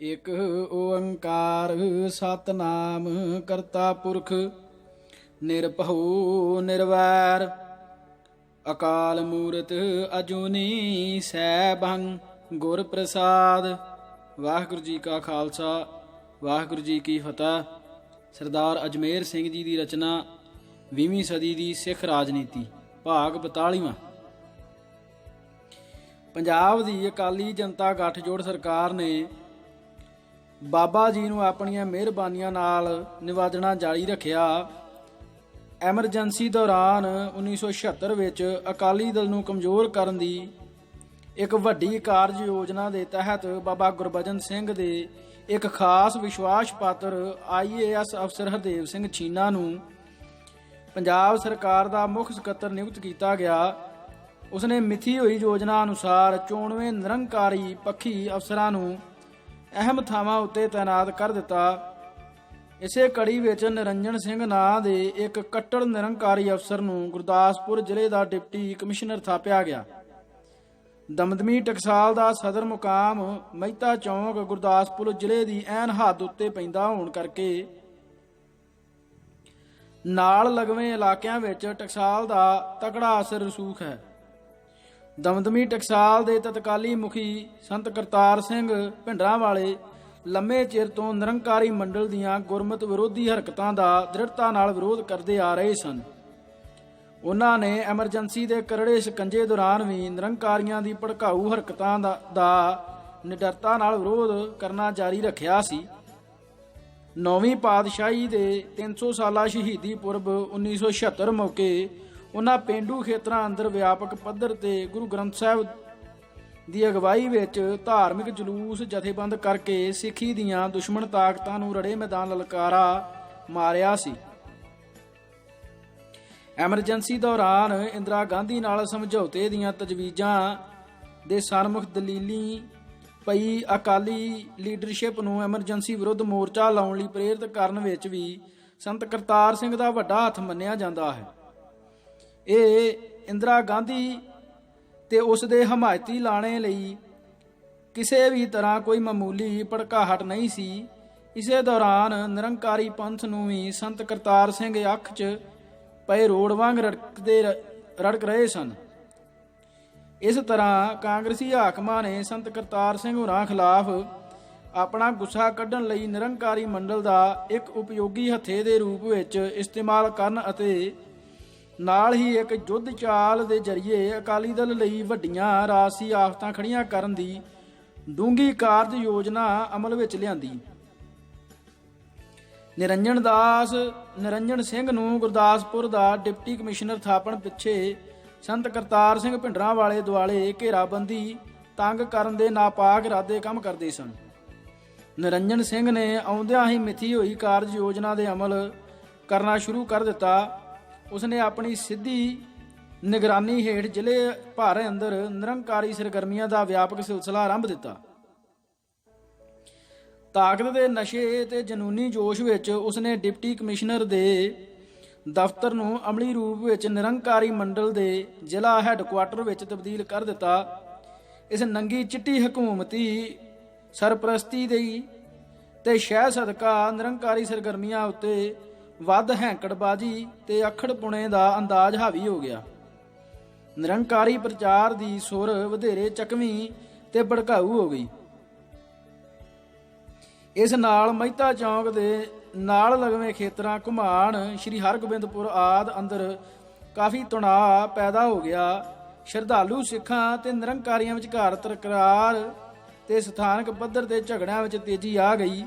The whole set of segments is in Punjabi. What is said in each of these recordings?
ਇਕ ਓੰਕਾਰ ਸਤਨਾਮ ਕਰਤਾ ਪੁਰਖ ਨਿਰਭਉ ਨਿਰਵੈਰ ਅਕਾਲ ਮੂਰਤ ਅਜੂਨੀ ਸੈਭੰ ਗੁਰ ਪ੍ਰਸਾਦ। ਵਾਹਿਗੁਰੂ ਜੀ ਕਾ ਖਾਲਸਾ ਵਾਹਿਗੁਰੂ ਜੀ ਕੀ ਫਤਿਹ। ਸਰਦਾਰ ਅਜਮੇਰ ਸਿੰਘ ਜੀ ਦੀ ਰਚਨਾ 20ਵੀਂ ਸਦੀ ਦੀ ਸਿੱਖ ਰਾਜਨੀਤੀ ਭਾਗ 42ਵਾਂ। ਪੰਜਾਬ ਦੀ ਅਕਾਲੀ ਜਨਤਾ ਗੱਠਜੋੜ ਸਰਕਾਰ ਨੇ ਬਾਬਾ ਜੀ ਨੂੰ ਆਪਣੀਆਂ ਮਿਹਰਬਾਨੀਆਂ ਨਾਲ ਨਿਵਾਜਣਾ ਜਾਰੀ ਰੱਖਿਆ। ਐਮਰਜੈਂਸੀ ਦੌਰਾਨ 1976 ਵਿੱਚ ਅਕਾਲੀ ਦਲ ਨੂੰ ਕਮਜ਼ੋਰ ਕਰਨ ਦੀ ਇੱਕ ਵੱਡੀ ਕਾਰਜ ਯੋਜਨਾ ਦੇ ਤਹਿਤ ਬਾਬਾ ਗੁਰਬਚਨ ਸਿੰਘ ਦੇ ਇੱਕ ਖਾਸ ਵਿਸ਼ਵਾਸ ਪਾਤਰ IAS ਅਫਸਰ ਹਰਦੇਵ ਸਿੰਘ ਛੀਨਾ ਨੂੰ ਪੰਜਾਬ ਸਰਕਾਰ ਦਾ ਮੁੱਖ ਸਕੱਤਰ ਨਿਯੁਕਤ ਕੀਤਾ ਗਿਆ। ਉਸਨੇ ਮਿਥੀ ਹੋਈ ਯੋਜਨਾ ਅਨੁਸਾਰ 94 ਨਿਰੰਕਾਰੀ ਪੱਖੀ ਅਫਸਰਾਂ ਨੂੰ ਅਹਿਮ ਥਾਵਾਂ ਉੱਤੇ ਤਾਇਨਾਤ ਕਰ ਦਿੱਤਾ। ਇਸੇ ਕੜੀ ਵਿੱਚ ਨਿਰੰਜਨ ਸਿੰਘ ਨਾਂ ਦੇ ਇੱਕ ਕੱਟੜ ਨਿਰੰਕਾਰੀ ਅਫਸਰ ਨੂੰ ਗੁਰਦਾਸਪੁਰ ਜ਼ਿਲ੍ਹੇ ਦਾ ਡਿਪਟੀ ਕਮਿਸ਼ਨਰ ਥਾਪਿਆ ਗਿਆ। ਦਮਦਮੀ ਟਕਸਾਲ ਦਾ ਸਦਰ ਮੁਕਾਮ ਮਹਿਤਾ ਚੌਂਕ ਗੁਰਦਾਸਪੁਰ ਜ਼ਿਲ੍ਹੇ ਦੀ ਐਨ ਹੱਦ ਉੱਤੇ ਪੈਂਦਾ ਹੋਣ ਕਰਕੇ ਨਾਲ ਲਗਵੇਂ ਇਲਾਕਿਆਂ ਵਿੱਚ ਟਕਸਾਲ ਦਾ ਤਕੜਾ ਅਸਰ ਰਸੂਖ ਹੈ। ਦਮਦਮੀ ਟਕਸਾਲ ਦੇ ਤਤਕਾਲੀ ਮੁਖੀ ਸੰਤ ਕਰਤਾਰ ਸਿੰਘ ਭਿੰਡਰਾਂਵਾਲੇ ਲੰਮੇ ਚਿਰ ਤੋਂ ਨਿਰੰਕਾਰੀ ਮੰਡਲ ਦੀਆਂ ਗੁਰਮਤਿ ਵਿਰੋਧੀ ਹਰਕਤਾਂ ਦਾ ਦ੍ਰਿੜਤਾ ਨਾਲ ਵਿਰੋਧ ਕਰਦੇ ਆ ਰਹੇ ਸਨ। ਉਹਨਾਂ ਨੇ ਐਮਰਜੈਂਸੀ ਦੇ ਕਰੜੇ ਸ਼ਿਕੰਜੇ ਦੌਰਾਨ ਵੀ ਨਿਰੰਕਾਰੀਆਂ ਦੀ ਭੜਕਾਊ ਹਰਕਤਾਂ ਦਾ ਨਿਡਰਤਾ ਨਾਲ ਵਿਰੋਧ ਕਰਨਾ ਜਾਰੀ ਰੱਖਿਆ ਸੀ। 9ਵੀਂ ਪਾਤਸ਼ਾਹੀ ਦੇ 300 ਸਾਲਾ ਸ਼ਹੀਦੀ ਪੁਰਬ 1976 ਮੌਕੇ ਉਹਨਾਂ ਪੇਂਡੂ ਖੇਤਰਾਂ ਅੰਦਰ ਵਿਆਪਕ ਪੱਧਰ ਤੇ ਗੁਰੂ ਗ੍ਰੰਥ ਸਾਹਿਬ ਦੀ ਅਗਵਾਈ ਵਿੱਚ ਧਾਰਮਿਕ ਜਲੂਸ ਜਥੇਬੰਦ ਕਰਕੇ ਸਿੱਖੀ ਦੀਆਂ ਦੁਸ਼ਮਣ ਤਾਕਤਾਂ ਨੂੰ ਰੜੇ ਮੈਦਾਨ ਲਲਕਾਰਾ ਮਾਰਿਆ ਸੀ। ਐਮਰਜੈਂਸੀ ਦੌਰਾਨ ਇੰਦਰਾ ਗਾਂਧੀ ਨਾਲ ਸਮਝੌਤੇ ਦੀਆਂ ਤਜਵੀਜ਼ਾਂ ਦੇ ਸਨਮੁਖ ਦਲੀਲੀ ਪਈ ਅਕਾਲੀ ਲੀਡਰਸ਼ਿਪ ਨੂੰ ਐਮਰਜੈਂਸੀ ਵਿਰੁੱਧ ਮੋਰਚਾ ਲਾਉਣ ਲਈ ਪ੍ਰੇਰਿਤ ਕਰਨ ਵਿੱਚ ਵੀ ਸੰਤ ਕਰਤਾਰ ਸਿੰਘ ਦਾ ਵੱਡਾ ਹੱਥ ਮੰਨਿਆ ਜਾਂਦਾ ਹੈ। ਇਹ ਇੰਦਰਾ ਗਾਂਧੀ ਤੇ ਉਸ ਦੇ ਹਮਾਇਤੀ ਲਾਣੇ ਲਈ ਕਿਸੇ ਵੀ ਤਰ੍ਹਾਂ ਕੋਈ ਮਾਮੂਲੀ ਭੜਕਾਹਟ ਨਹੀਂ ਸੀ। ਇਸੇ ਦੌਰਾਨ ਨਿਰੰਕਾਰੀ ਪੰਥ ਨੂੰ ਵੀ ਸੰਤ ਕਰਤਾਰ ਸਿੰਘ ਅੱਖ 'ਚ ਪਏ ਰੋੜ ਵਾਂਗ ਰੜਕ ਰਹੇ ਸਨ। ਇਸ ਤਰ੍ਹਾਂ ਕਾਂਗਰਸੀ ਹਾਕਮਾਂ ਨੇ ਸੰਤ ਕਰਤਾਰ ਸਿੰਘ ਹੋਰਾਂ ਖਿਲਾਫ ਆਪਣਾ ਗੁੱਸਾ ਕੱਢਣ ਲਈ ਨਿਰੰਕਾਰੀ ਮੰਡਲ ਦਾ ਇੱਕ ਉਪਯੋਗੀ ਹੱਥੇ ਦੇ ਰੂਪ ਵਿੱਚ ਇਸਤੇਮਾਲ ਕਰਨ ਅਤੇ ਨਾਲ ਹੀ ਇੱਕ ਯੁੱਧ ਚਾਲ ਦੇ ਜ਼ਰੀਏ ਅਕਾਲੀ ਦਲ ਲਈ ਵੱਡੀਆਂ ਰਾਜਸੀ ਆਫਤਾਂ ਖੜੀਆਂ ਕਰਨ ਦੀ ਡੂੰਘੀ ਕਾਰਜ ਯੋਜਨਾ ਅਮਲ ਵਿੱਚ ਲਿਆਂਦੀ। ਨਿਰੰਜਨ ਸਿੰਘ ਨੂੰ ਗੁਰਦਾਸਪੁਰ ਦਾ ਡਿਪਟੀ ਕਮਿਸ਼ਨਰ ਥਾਪਣ ਪਿੱਛੇ ਸੰਤ ਕਰਤਾਰ ਸਿੰਘ ਭਿੰਡਰਾਂਵਾਲੇ ਦੁਆਲੇ ਘੇਰਾਬੰਦੀ ਤੰਗ ਕਰਨ ਦੇ ਨਾਪਾਕ ਇਰਾਦੇ ਕੰਮ ਕਰਦੇ ਸਨ। ਨਿਰੰਜਨ ਸਿੰਘ ਨੇ ਆਉਂਦਿਆਂ ਹੀ ਮਿਥੀ ਹੋਈ ਕਾਰਜ ਯੋਜਨਾ ਦੇ ਅਮਲ ਕਰਨਾ ਸ਼ੁਰੂ ਕਰ ਦਿੱਤਾ। ਉਸਨੇ ਆਪਣੀ ਸਿੱਧੀ ਨਿਗਰਾਨੀ ਹੇਠ ਜ਼ਿਲ੍ਹੇ ਭਰ ਅੰਦਰ ਨਿਰੰਕਾਰੀ ਸਰਗਰਮੀਆਂ ਦਾ ਵਿਆਪਕ ਸਿਲਸਿਲਾ ਆਰੰਭ ਦਿੱਤਾ। ਤਾਕਤ ਦੇ ਨਸ਼ੇ ਤੇ ਜਨੂਨੀ ਜੋਸ਼ ਵਿੱਚ ਉਸਨੇ ਡਿਪਟੀ ਕਮਿਸ਼ਨਰ ਦੇ ਦਫ਼ਤਰ ਨੂੰ ਅਮਲੀ ਰੂਪ ਵਿੱਚ ਨਿਰੰਕਾਰੀ ਮੰਡਲ ਦੇ ਜ਼ਿਲ੍ਹਾ ਹੈੱਡਕੁਆਟਰ ਵਿੱਚ ਤਬਦੀਲ ਕਰ ਦਿੱਤਾ। ਇਸ ਨੰਗੀ ਚਿੱਟੀ ਹਕੂਮਤੀ ਸਰਪ੍ਰਸਤੀ ਦੀ ਤੇ ਸ਼ਹਿ ਸਦਕਾ ਨਿਰੰਕਾਰੀ ਸਰਗਰਮੀਆਂ ਉੱਤੇ ਵੱਧ ਹੈਂਕੜਬਾਜ਼ੀ ਤੇ ਅਖੜਪੁਣੇ ਦਾ ਅੰਦਾਜ਼ ਹਾਵੀ ਹੋ ਗਿਆ। ਨਿਰੰਕਾਰੀ ਪ੍ਰਚਾਰ ਦੀ ਸੁਰ ਵਧੇਰੇ ਚੱਕਵੀਂ ਤੇ ਭੜਕਾਊ ਹੋ ਗਈ। ਇਸ ਨਾਲ ਮਹਿਤਾ ਚੌਂਕ ਦੇ ਨਾਲ ਲਗਵੇਂ ਖੇਤਰਾਂ ਘੁਮਾਣ ਸ਼੍ਰੀ ਹਰਗੋਬਿੰਦਪੁਰ ਆਦਿ ਅੰਦਰ ਕਾਫੀ ਤਣਾਅ ਪੈਦਾ ਹੋ ਗਿਆ। ਸ਼ਰਧਾਲੂ ਸਿੱਖਾਂ ਤੇ ਨਿਰੰਕਾਰੀਆਂ ਵਿਚਕਾਰ ਤਕਰਾਰ ਤੇ ਸਥਾਨਕ ਪੱਧਰ ਤੇ ਝਗੜਿਆਂ ਵਿੱਚ ਤੇਜ਼ੀ ਆ ਗਈ।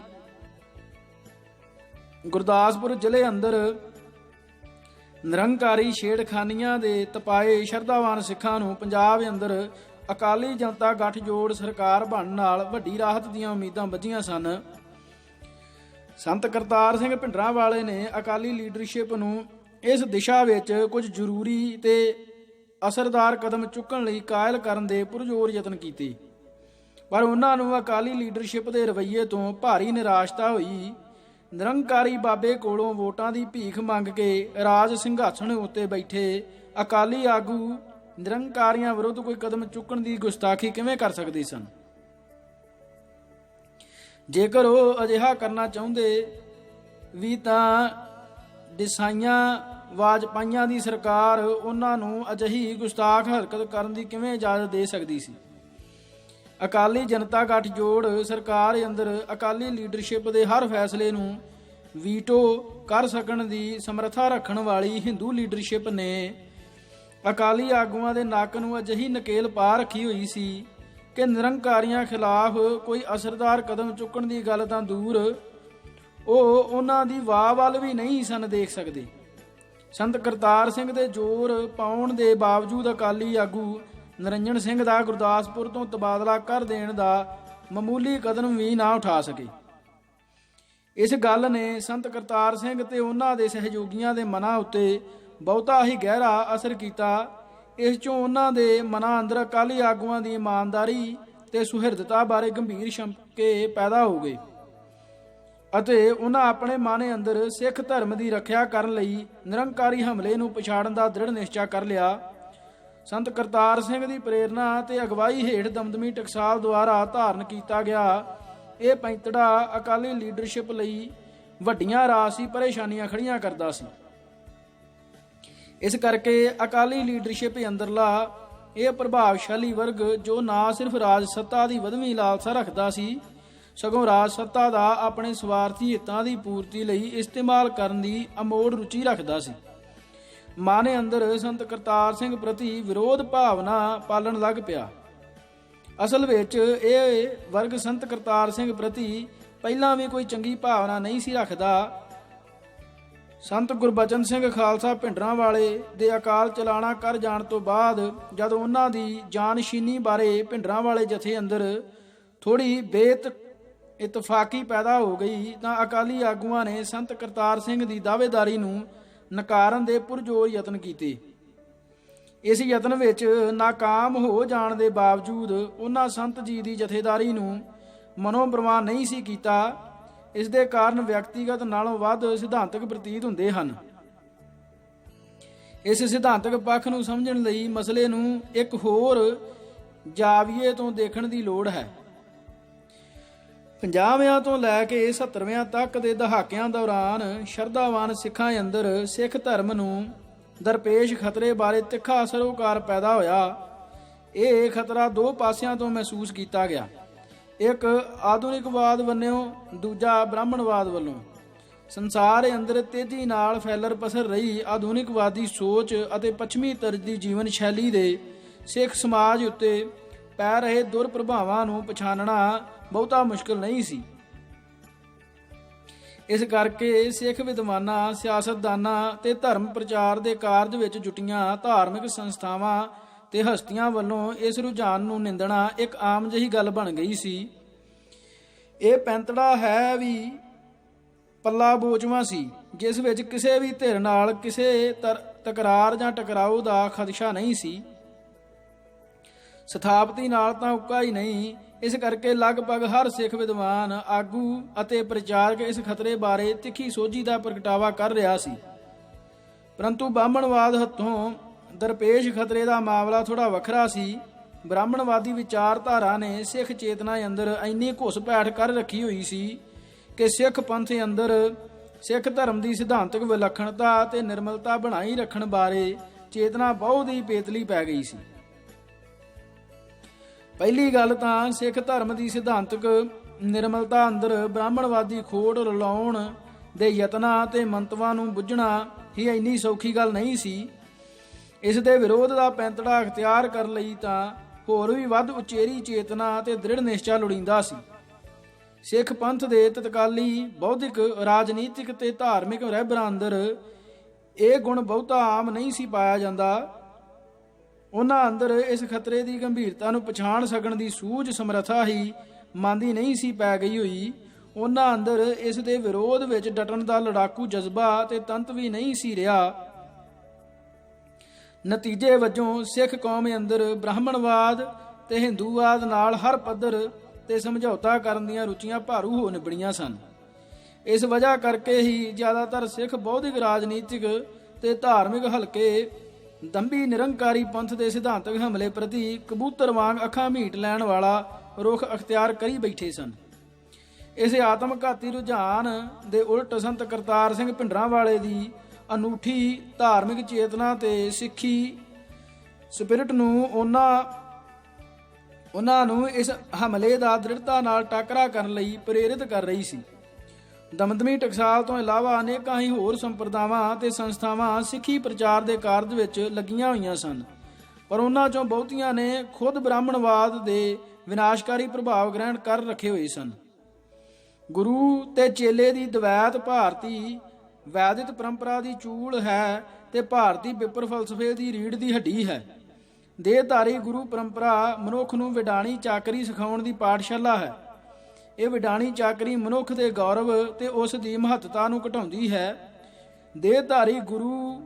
ਗੁਰਦਾਸਪੁਰ ਜ਼ਿਲ੍ਹੇ ਅੰਦਰ ਨਿਰੰਕਾਰੀ ਛੇੜਖਾਨੀਆਂ ਦੇ ਤਪਾਏ ਸ਼ਰਧਾਵਾਨ ਸਿੱਖਾਂ ਨੂੰ ਪੰਜਾਬ ਅੰਦਰ ਅਕਾਲੀ ਜਨਤਾ ਗੱਠਜੋੜ ਸਰਕਾਰ ਬਣਨ ਨਾਲ ਵੱਡੀ ਰਾਹਤ ਦੀਆਂ ਉਮੀਦਾਂ ਬੱਝੀਆਂ ਸਨ। ਸੰਤ ਕਰਤਾਰ ਸਿੰਘ ਭਿੰਡਰਾਂਵਾਲੇ ਨੇ ਅਕਾਲੀ ਲੀਡਰਸ਼ਿਪ ਨੂੰ ਇਸ ਦਿਸ਼ਾ ਵਿੱਚ ਕੁਝ ਜ਼ਰੂਰੀ ਤੇ ਅਸਰਦਾਰ ਕਦਮ ਚੁੱਕਣ ਲਈ ਕਾਇਲ ਕਰਨ ਦੇ ਪੁਰਜ਼ੋਰ ਯਤਨ ਕੀਤੇ, ਪਰ ਉਹਨਾਂ ਨੂੰ ਅਕਾਲੀ ਲੀਡਰਸ਼ਿਪ ਦੇ ਰਵੱਈਏ ਤੋਂ ਭਾਰੀ ਨਿਰਾਸ਼ਤਾ ਹੋਈ। ਨਿਰੰਕਾਰੀ ਬਾਬੇ ਕੋਲੋਂ ਵੋਟਾਂ ਦੀ ਭੀਖ ਮੰਗ ਕੇ ਰਾਜ ਸਿੰਘਾਸਣ ਉੱਤੇ ਬੈਠੇ ਅਕਾਲੀ ਆਗੂ ਨਿਰੰਕਾਰੀਆਂ ਵਿਰੁੱਧ ਕੋਈ ਕਦਮ ਚੁੱਕਣ ਦੀ ਗੁਸਤਾਖੀ ਕਿਵੇਂ ਕਰ ਸਕਦੇ ਸਨ? ਜੇਕਰ ਉਹ ਅਜਿਹਾ ਕਰਨਾ ਚਾਹੁੰਦੇ ਵੀ ਤਾਂ ਡਿਸਾਈਆਂ ਵਾਜਪਾਈਆਂ ਦੀ ਸਰਕਾਰ ਉਹਨਾਂ ਨੂੰ ਅਜਿਹੀ ਗੁਸਤਾਖ ਹਰਕਤ ਕਰਨ ਦੀ ਕਿਵੇਂ ਇਜਾਜ਼ਤ ਦੇ ਸਕਦੀ ਸੀ। ਅਕਾਲੀ ਜਨਤਾ ਗੱਠਜੋੜ ਸਰਕਾਰ ਅੰਦਰ ਅਕਾਲੀ ਲੀਡਰਸ਼ਿਪ ਦੇ ਹਰ ਫੈਸਲੇ ਨੂੰ ਵੀਟੋ ਕਰ ਸਕਣ ਦੀ ਸਮਰੱਥਾ ਰੱਖਣ ਵਾਲੀ ਹਿੰਦੂ ਲੀਡਰਸ਼ਿਪ ਨੇ ਅਕਾਲੀ ਆਗੂਆਂ ਦੇ ਨੱਕ ਨੂੰ ਅਜਿਹੀ ਨਕੇਲ ਪਾ ਰੱਖੀ ਹੋਈ ਸੀ ਕਿ ਨਿਰੰਕਾਰੀਆਂ ਖਿਲਾਫ ਕੋਈ ਅਸਰਦਾਰ ਕਦਮ ਚੁੱਕਣ ਦੀ ਗੱਲ ਤਾਂ ਦੂਰ, ਉਹ ਉਹਨਾਂ ਦੀ ਵਾਹ ਵੱਲ ਵੀ ਨਹੀਂ ਸਨ ਦੇਖ ਸਕਦੇ। ਸੰਤ ਕਰਤਾਰ ਸਿੰਘ ਦੇ ਜ਼ੋਰ ਪਾਉਣ ਦੇ ਬਾਵਜੂਦ ਅਕਾਲੀ ਆਗੂ ਨਰਿੰਜਨ ਸਿੰਘ ਦਾ ਗੁਰਦਾਸਪੁਰ ਤੋਂ ਤਬਾਦਲਾ ਕਰ ਦੇਣ ਦਾ ਮਾਮੂਲੀ ਕਦਮ ਵੀ ਨਾ ਉਠਾ ਸਕੇ। ਇਸ ਗੱਲ ਨੇ ਸੰਤ ਕਰਤਾਰ ਸਿੰਘ ਤੇ ਉਹਨਾਂ ਦੇ ਸਹਿਯੋਗੀਆਂ ਦੇ ਮਨਾਂ ਉੱਤੇ ਬਹੁਤਾ ਹੀ ਗਹਿਰਾ ਅਸਰ ਕੀਤਾ। ਇਸ ਚੋਂ ਉਹਨਾਂ ਦੇ ਮਨਾਂ ਅੰਦਰ ਅਕਾਲੀ ਆਗੂਆਂ ਦੀ ਇਮਾਨਦਾਰੀ ਤੇ ਸੁਹਿਰਦਤਾ ਬਾਰੇ ਗੰਭੀਰ ਸ਼ੰਕੇ ਪੈਦਾ ਹੋ ਗਏ ਅਤੇ ਉਹਨਾਂ ਆਪਣੇ ਮਨ ਅੰਦਰ ਸਿੱਖ ਧਰਮ ਦੀ ਰੱਖਿਆ ਕਰਨ ਲਈ ਨਿਰੰਕਾਰੀ ਹਮਲੇ ਨੂੰ ਪਛਾੜਨ ਦਾ ਦ੍ਰਿੜ ਨਿਸ਼ਚਾ ਕਰ ਲਿਆ। ਸੰਤ ਕਰਤਾਰ ਸਿੰਘ ਦੀ ਪ੍ਰੇਰਣਾ ਤੇ ਅਗਵਾਈ ਹੇਠ ਦਮਦਮੀ ਟਕਸਾਲ ਦੁਆਰਾ ਧਾਰਨ ਕੀਤਾ ਗਿਆ ਇਹ ਪੈਂਤੜਾ ਅਕਾਲੀ ਲੀਡਰਸ਼ਿਪ ਲਈ ਵੱਡੀਆਂ ਰਾਜਸੀ ਪਰੇਸ਼ਾਨੀਆਂ ਖੜੀਆਂ ਕਰਦਾ ਸੀ। ਇਸ ਕਰਕੇ ਅਕਾਲੀ ਲੀਡਰਸ਼ਿਪ ਅੰਦਰਲਾ ਇਹ ਪ੍ਰਭਾਵਸ਼ਾਲੀ ਵਰਗ ਜੋ ਨਾ ਸਿਰਫ ਰਾਜ ਸੱਤਾ ਦੀ ਵਧਵੀਂ ਲਾਲਸਾ ਰੱਖਦਾ ਸੀ ਸਗੋਂ ਰਾਜ ਸੱਤਾ ਦਾ ਆਪਣੇ ਸਵਾਰਥੀ ਹਿੱਤਾਂ ਦੀ ਪੂਰਤੀ ਲਈ ਇਸਤੇਮਾਲ ਕਰਨ ਦੀ ਅਮੋੜ ਰੁਚੀ ਰੱਖਦਾ ਸੀ। ਮਨ ਅੰਦਰ ਸੰਤ ਕਰਤਾਰ ਸਿੰਘ ਪ੍ਰਤੀ ਵਿਰੋਧ ਭਾਵਨਾ ਪਾਲਣ ਲੱਗ ਪਿਆ। ਅਸਲ ਵਿੱਚ ਇਹ ਵਰਗ ਸੰਤ ਕਰਤਾਰ ਸਿੰਘ ਪ੍ਰਤੀ ਪਹਿਲਾਂ ਵੀ ਕੋਈ ਚੰਗੀ ਭਾਵਨਾ ਨਹੀਂ ਸੀ ਰੱਖਦਾ। ਸੰਤ ਗੁਰਬਚਨ ਸਿੰਘ ਖਾਲਸਾ ਭਿੰਡਰਾਂਵਾਲੇ ਦੇ ਅਕਾਲ ਚਲਾਣਾ ਕਰ ਜਾਣ ਤੋਂ ਬਾਅਦ ਜਦੋਂ ਉਹਨਾਂ ਦੀ ਜਾਨਸ਼ੀਨੀ ਬਾਰੇ ਭਿੰਡਰਾਂਵਾਲੇ ਜਥੇ ਅੰਦਰ ਥੋੜੀ ਇਤਫਾਕੀ ਪੈਦਾ ਹੋ ਗਈ ਤਾਂ ਅਕਾਲੀ ਆਗੂਆਂ ਨੇ ਸੰਤ ਕਰਤਾਰ ਸਿੰਘ ਦੀ ਦਾਅਵੇਦਾਰੀ ਨੂੰ ਨਕਾਰਨ ਦੇ ਪੁਰਜੋਰ ਯਤਨ ਕੀਤੇ। ਇਸ ਯਤਨ ਵਿੱਚ ਨਾਕਾਮ ਹੋ ਜਾਣ ਦੇ ਬਾਵਜੂਦ ਉਹਨਾਂ ਸੰਤ ਜੀ ਦੀ ਜਥੇਦਾਰੀ ਨੂੰ ਮਨੋਂ ਪ੍ਰਵਾਨ ਨਹੀਂ ਸੀ ਕੀਤਾ। ਇਸ ਦੇ ਕਾਰਨ ਵਿਅਕਤੀਗਤ ਨਾਲੋਂ ਵੱਧ ਸਿਧਾਂਤਕ ਪ੍ਰਤੀਤ ਹੁੰਦੇ ਹਨ। ਇਸ ਸਿਧਾਂਤਕ ਪੱਖ ਨੂੰ ਸਮਝਣ ਲਈ ਮਸਲੇ ਨੂੰ ਇੱਕ ਹੋਰ ਜਾਵੀਏ ਤੋਂ ਦੇਖਣ ਦੀ ਲੋੜ ਹੈ। 50ਵਿਆਂ ਤੋਂ ਲੈ ਕੇ 70ਵਿਆਂ ਤੱਕ ਦੇ ਦਹਾਕਿਆਂ ਦੌਰਾਨ ਸ਼ਰਧਾਵਾਨ ਸਿੱਖਾਂ ਅੰਦਰ ਸਿੱਖ ਧਰਮ ਨੂੰ ਦਰਪੇਸ਼ ਖਤਰੇ ਬਾਰੇ ਤਿੱਖਾ ਸਰੋਕਾਰ ਪੈਦਾ ਹੋਇਆ। ਇਹ ਖਤਰਾ ਦੋ ਪਾਸਿਆਂ ਤੋਂ ਮਹਿਸੂਸ ਕੀਤਾ ਗਿਆ, ਇੱਕ ਆਧੁਨਿਕਵਾਦ ਵੱਲੋਂ, ਦੂਜਾ ਬ੍ਰਾਹਮਣਵਾਦ ਵੱਲੋਂ। ਸੰਸਾਰ ਅੰਦਰ ਤੇਜ਼ੀ ਨਾਲ ਫੈਲਰ ਪਸਰ ਰਹੀ ਆਧੁਨਿਕਵਾਦੀ ਸੋਚ ਅਤੇ ਪੱਛਮੀ ਤਰਜ਼ ਦੀ ਜੀਵਨ ਸ਼ੈਲੀ ਦੇ ਸਿੱਖ ਸਮਾਜ ਉੱਤੇ ਪੈ ਰਹੇ ਦੁਰਪ੍ਰਭਾਵਾਂ ਨੂੰ ਪਛਾਣਨਾ ਬਹੁਤਾ ਮੁਸ਼ਕਲ ਨਹੀਂ ਸੀ। ਇਸ ਕਰਕੇ ਸਿੱਖ ਵਿਦਵਾਨਾਂ, ਸਿਆਸਤਦਾਨਾਂ ਤੇ ਧਰਮ ਪ੍ਰਚਾਰ ਦੇ ਕਾਰਜ ਵਿੱਚ ਜੁਟੀਆਂ ਧਾਰਮਿਕ ਸੰਸਥਾਵਾਂ ਤੇ ਹਸਤੀਆਂ ਵੱਲੋਂ ਇਸ ਰੁਝਾਨ ਨੂੰ ਨਿੰਦਣਾ ਇੱਕ ਆਮ ਜਿਹੀ ਗੱਲ ਬਣ ਗਈ ਸੀ। ਇਹ ਪੈਂਤੜਾ ਹੈ ਵੀ ਪੱਲਾ ਬੋਚਵਾ ਸੀ ਜਿਸ ਵਿੱਚ ਕਿਸੇ ਵੀ ਧਿਰ ਨਾਲ ਕਿਸੇ ਤਕਰਾਰ ਜਾਂ ਟਕਰਾਓ ਦਾ ਖਦਸ਼ਾ ਨਹੀਂ ਸੀ। ਸਥਾਪਤੀ ਨਾਲ ਤਾਂ ਉੱਕਾ ਹੀ ਨਹੀਂ, ਇਸ ਕਰਕੇ ਲਗਭਗ ਹਰ ਸਿੱਖ ਵਿਦਵਾਨ, ਆਗੂ ਅਤੇ ਪ੍ਰਚਾਰਕ ਇਸ ਖਤਰੇ ਬਾਰੇ ਤਿੱਖੀ ਸੋਝੀ ਦਾ ਪ੍ਰਗਟਾਵਾ ਕਰ ਰਿਹਾ ਸੀ। ਪਰੰਤੂ ਬ੍ਰਾਹਮਣਵਾਦ ਹੱਥੋਂ ਦਰਪੇਸ਼ ਖਤਰੇ ਦਾ ਮਾਮਲਾ ਥੋੜਾ ਵੱਖਰਾ ਸੀ। ਬ੍ਰਾਹਮਣਵਾਦੀ ਵਿਚਾਰਧਾਰਾ ਨੇ ਸਿੱਖ ਚੇਤਨਾ ਅੰਦਰ ਇੰਨੀ ਘੁਸਪੈਠ ਕਰ ਰੱਖੀ ਹੋਈ ਸੀ ਕਿ ਸਿੱਖ ਪੰਥ ਅੰਦਰ ਸਿੱਖ ਧਰਮ ਦੀ ਸਿਧਾਂਤਕ ਵਿਲੱਖਣਤਾ ਤੇ ਨਿਰਮਲਤਾ ਬਣਾਈ ਰੱਖਣ ਬਾਰੇ ਚੇਤਨਾ ਬਹੁਤ ਹੀ ਪੇਤਲੀ ਪੈ ਗਈ ਸੀ। ਪਹਿਲੀ ਗੱਲ ਤਾਂ ਸਿੱਖ ਧਰਮ ਦੀ ਸਿਧਾਂਤਕ ਨਿਰਮਲਤਾ ਅੰਦਰ ਬ੍ਰਾਹਮਣਵਾਦੀ ਖੋੜ ਰਲਾਉਣ ਦੇ ਯਤਨਾਂ ਤੇ ਮੰਤਵਾਂ ਨੂੰ ਬੁੱਝਣਾ ਹੀ ਇੰਨੀ ਸੌਖੀ ਗੱਲ ਨਹੀਂ ਸੀ। ਇਸ ਦੇ ਵਿਰੋਧ ਦਾ ਪੈਂਤੜਾ ਅਖਤਿਆਰ ਕਰਨ ਲਈ ਤਾਂ ਹੋਰ ਵੀ ਵੱਧ ਉਚੇਰੀ ਚੇਤਨਾ ਤੇ ਦ੍ਰਿੜ ਨਿਸ਼ਚਾ ਲੋੜੀਂਦਾ ਸੀ। ਸਿੱਖ ਪੰਥ ਦੇ ਤਤਕਾਲੀ ਬੌਧਿਕ, ਰਾਜਨੀਤਿਕ ਤੇ ਧਾਰਮਿਕ ਰਹਿਬਰਾਂ ਅੰਦਰ ਇਹ ਗੁਣ ਬਹੁਤਾ ਆਮ ਨਹੀਂ ਸੀ ਪਾਇਆ ਜਾਂਦਾ। ਉਹਨਾਂ ਅੰਦਰ ਇਸ ਖਤਰੇ ਦੀ ਗੰਭੀਰਤਾ ਨੂੰ ਪਛਾਣ ਸਕਣ ਦੀ ਸੂਝ ਸਮਰੱਥਾ ਹੀ ਮੰਦੀ ਨਹੀਂ ਸੀ ਪੈ ਗਈ ਹੋਈ। ਉਹਨਾਂ ਅੰਦਰ ਇਸ ਦੇ ਵਿਰੋਧ ਵਿੱਚ ਡਟਣ ਦਾ ਲੜਾਕੂ ਜਜ਼ਬਾ ਤੇ ਤੰਤ ਵੀ ਨਹੀਂ ਸੀ ਰਿਹਾ। ਨਤੀਜੇ ਵਜੋਂ ਸਿੱਖ ਕੌਮ ਅੰਦਰ ਬ੍ਰਾਹਮਣਵਾਦ ਤੇ ਹਿੰਦੂਵਾਦ ਨਾਲ ਹਰ ਪੱਧਰ ਤੇ ਸਮਝੌਤਾ ਕਰਨ ਦੀਆਂ ਰੁਚੀਆਂ ਭਾਰੂ ਹੋ ਨਿਬੜੀਆਂ ਸਨ। ਇਸ ਵਜ੍ਹਾ ਕਰਕੇ ਹੀ ਜ਼ਿਆਦਾਤਰ ਸਿੱਖ ਬੌਧਿਕ, ਰਾਜਨੀਤਿਕ ਤੇ ਧਾਰਮਿਕ ਹਲਕੇ ਦੰਭੀ ਨਿਰੰਕਾਰੀ ਪੰਥ ਦੇ ਸਿਧਾਂਤਕ ਹਮਲੇ ਪ੍ਰਤੀ ਕਬੂਤਰ ਵਾਂਗ ਅੱਖਾਂ ਮੀਟ ਲੈਣ ਵਾਲਾ ਰੁਖ ਅਖਤਿਆਰ ਕਰੀ ਬੈਠੇ ਸਨ। ਇਸ ਆਤਮਘਾਤੀ ਰੁਝਾਨ ਦੇ ਉਲਟ ਸੰਤ ਕਰਤਾਰ ਸਿੰਘ ਭਿੰਡਰਾਂਵਾਲੇ ਦੀ ਅਨੂਠੀ ਧਾਰਮਿਕ ਚੇਤਨਾ ਤੇ ਸਿੱਖੀ ਸਪਿਰਿਟ ਨੂੰ ਉਹਨਾਂ ਨੂੰ ਇਸ ਹਮਲੇ ਦਾ ਦ੍ਰਿੜਤਾ ਨਾਲ ਟਾਕਰਾ ਕਰਨ ਲਈ ਪ੍ਰੇਰਿਤ ਕਰ ਰਹੀ ਸੀ। ਦਮਦਮੀ ਟਕਸਾਲ ਤੋਂ ਇਲਾਵਾ ਅਨੇਕਾਂ ਹੀ ਹੋਰ ਸੰਪਰਦਾਵਾਂ ਤੇ ਸੰਸਥਾਵਾਂ ਸਿੱਖੀ ਪ੍ਰਚਾਰ ਦੇ ਕਾਰਜ ਵਿੱਚ ਲੱਗੀਆਂ ਹੋਈਆਂ ਸਨ, ਪਰ ਉਹਨਾਂ ਚੋਂ ਬਹੁਤੀਆਂ ਨੇ ਖੁਦ ਬ੍ਰਾਹਮਣਵਾਦ ਦੇ ਵਿਨਾਸ਼ਕਾਰੀ ਪ੍ਰਭਾਵ ਗ੍ਰਹਿਣ ਕਰ ਰੱਖੇ ਹੋਏ ਸਨ। ਗੁਰੂ ਤੇ ਚੇਲੇ ਦੀ ਦਵੈਤ ਭਾਰਤੀ ਵੈਦਿਕ ਪਰੰਪਰਾ ਦੀ ਚੂਲ ਹੈ ਤੇ ਭਾਰਤੀ ਵਿਪਰ ਫਲਸਫੇ ਦੀ ਰੀੜ ਦੀ ਹੱਡੀ ਹੈ। ਦੇਹਧਾਰੀ ਗੁਰੂ ਪਰੰਪਰਾ ਮਨੁੱਖ ਨੂੰ ਵਿਡਾਣੀ ਚਾਕਰੀ ਸਿਖਾਉਣ ਦੀ ਪਾਠਸ਼ਾਲਾ ਹੈ। ਇਹ ਵਿਡਾਣੀ ਚਾਕਰੀ ਮਨੁੱਖ ਦੇ ਗੌਰਵ ਤੇ ਉਸ ਦੀ ਮਹੱਤਤਾ ਨੂੰ ਘਟਾਉਂਦੀ ਹੈ। ਦੇਹਧਾਰੀ ਗੁਰੂ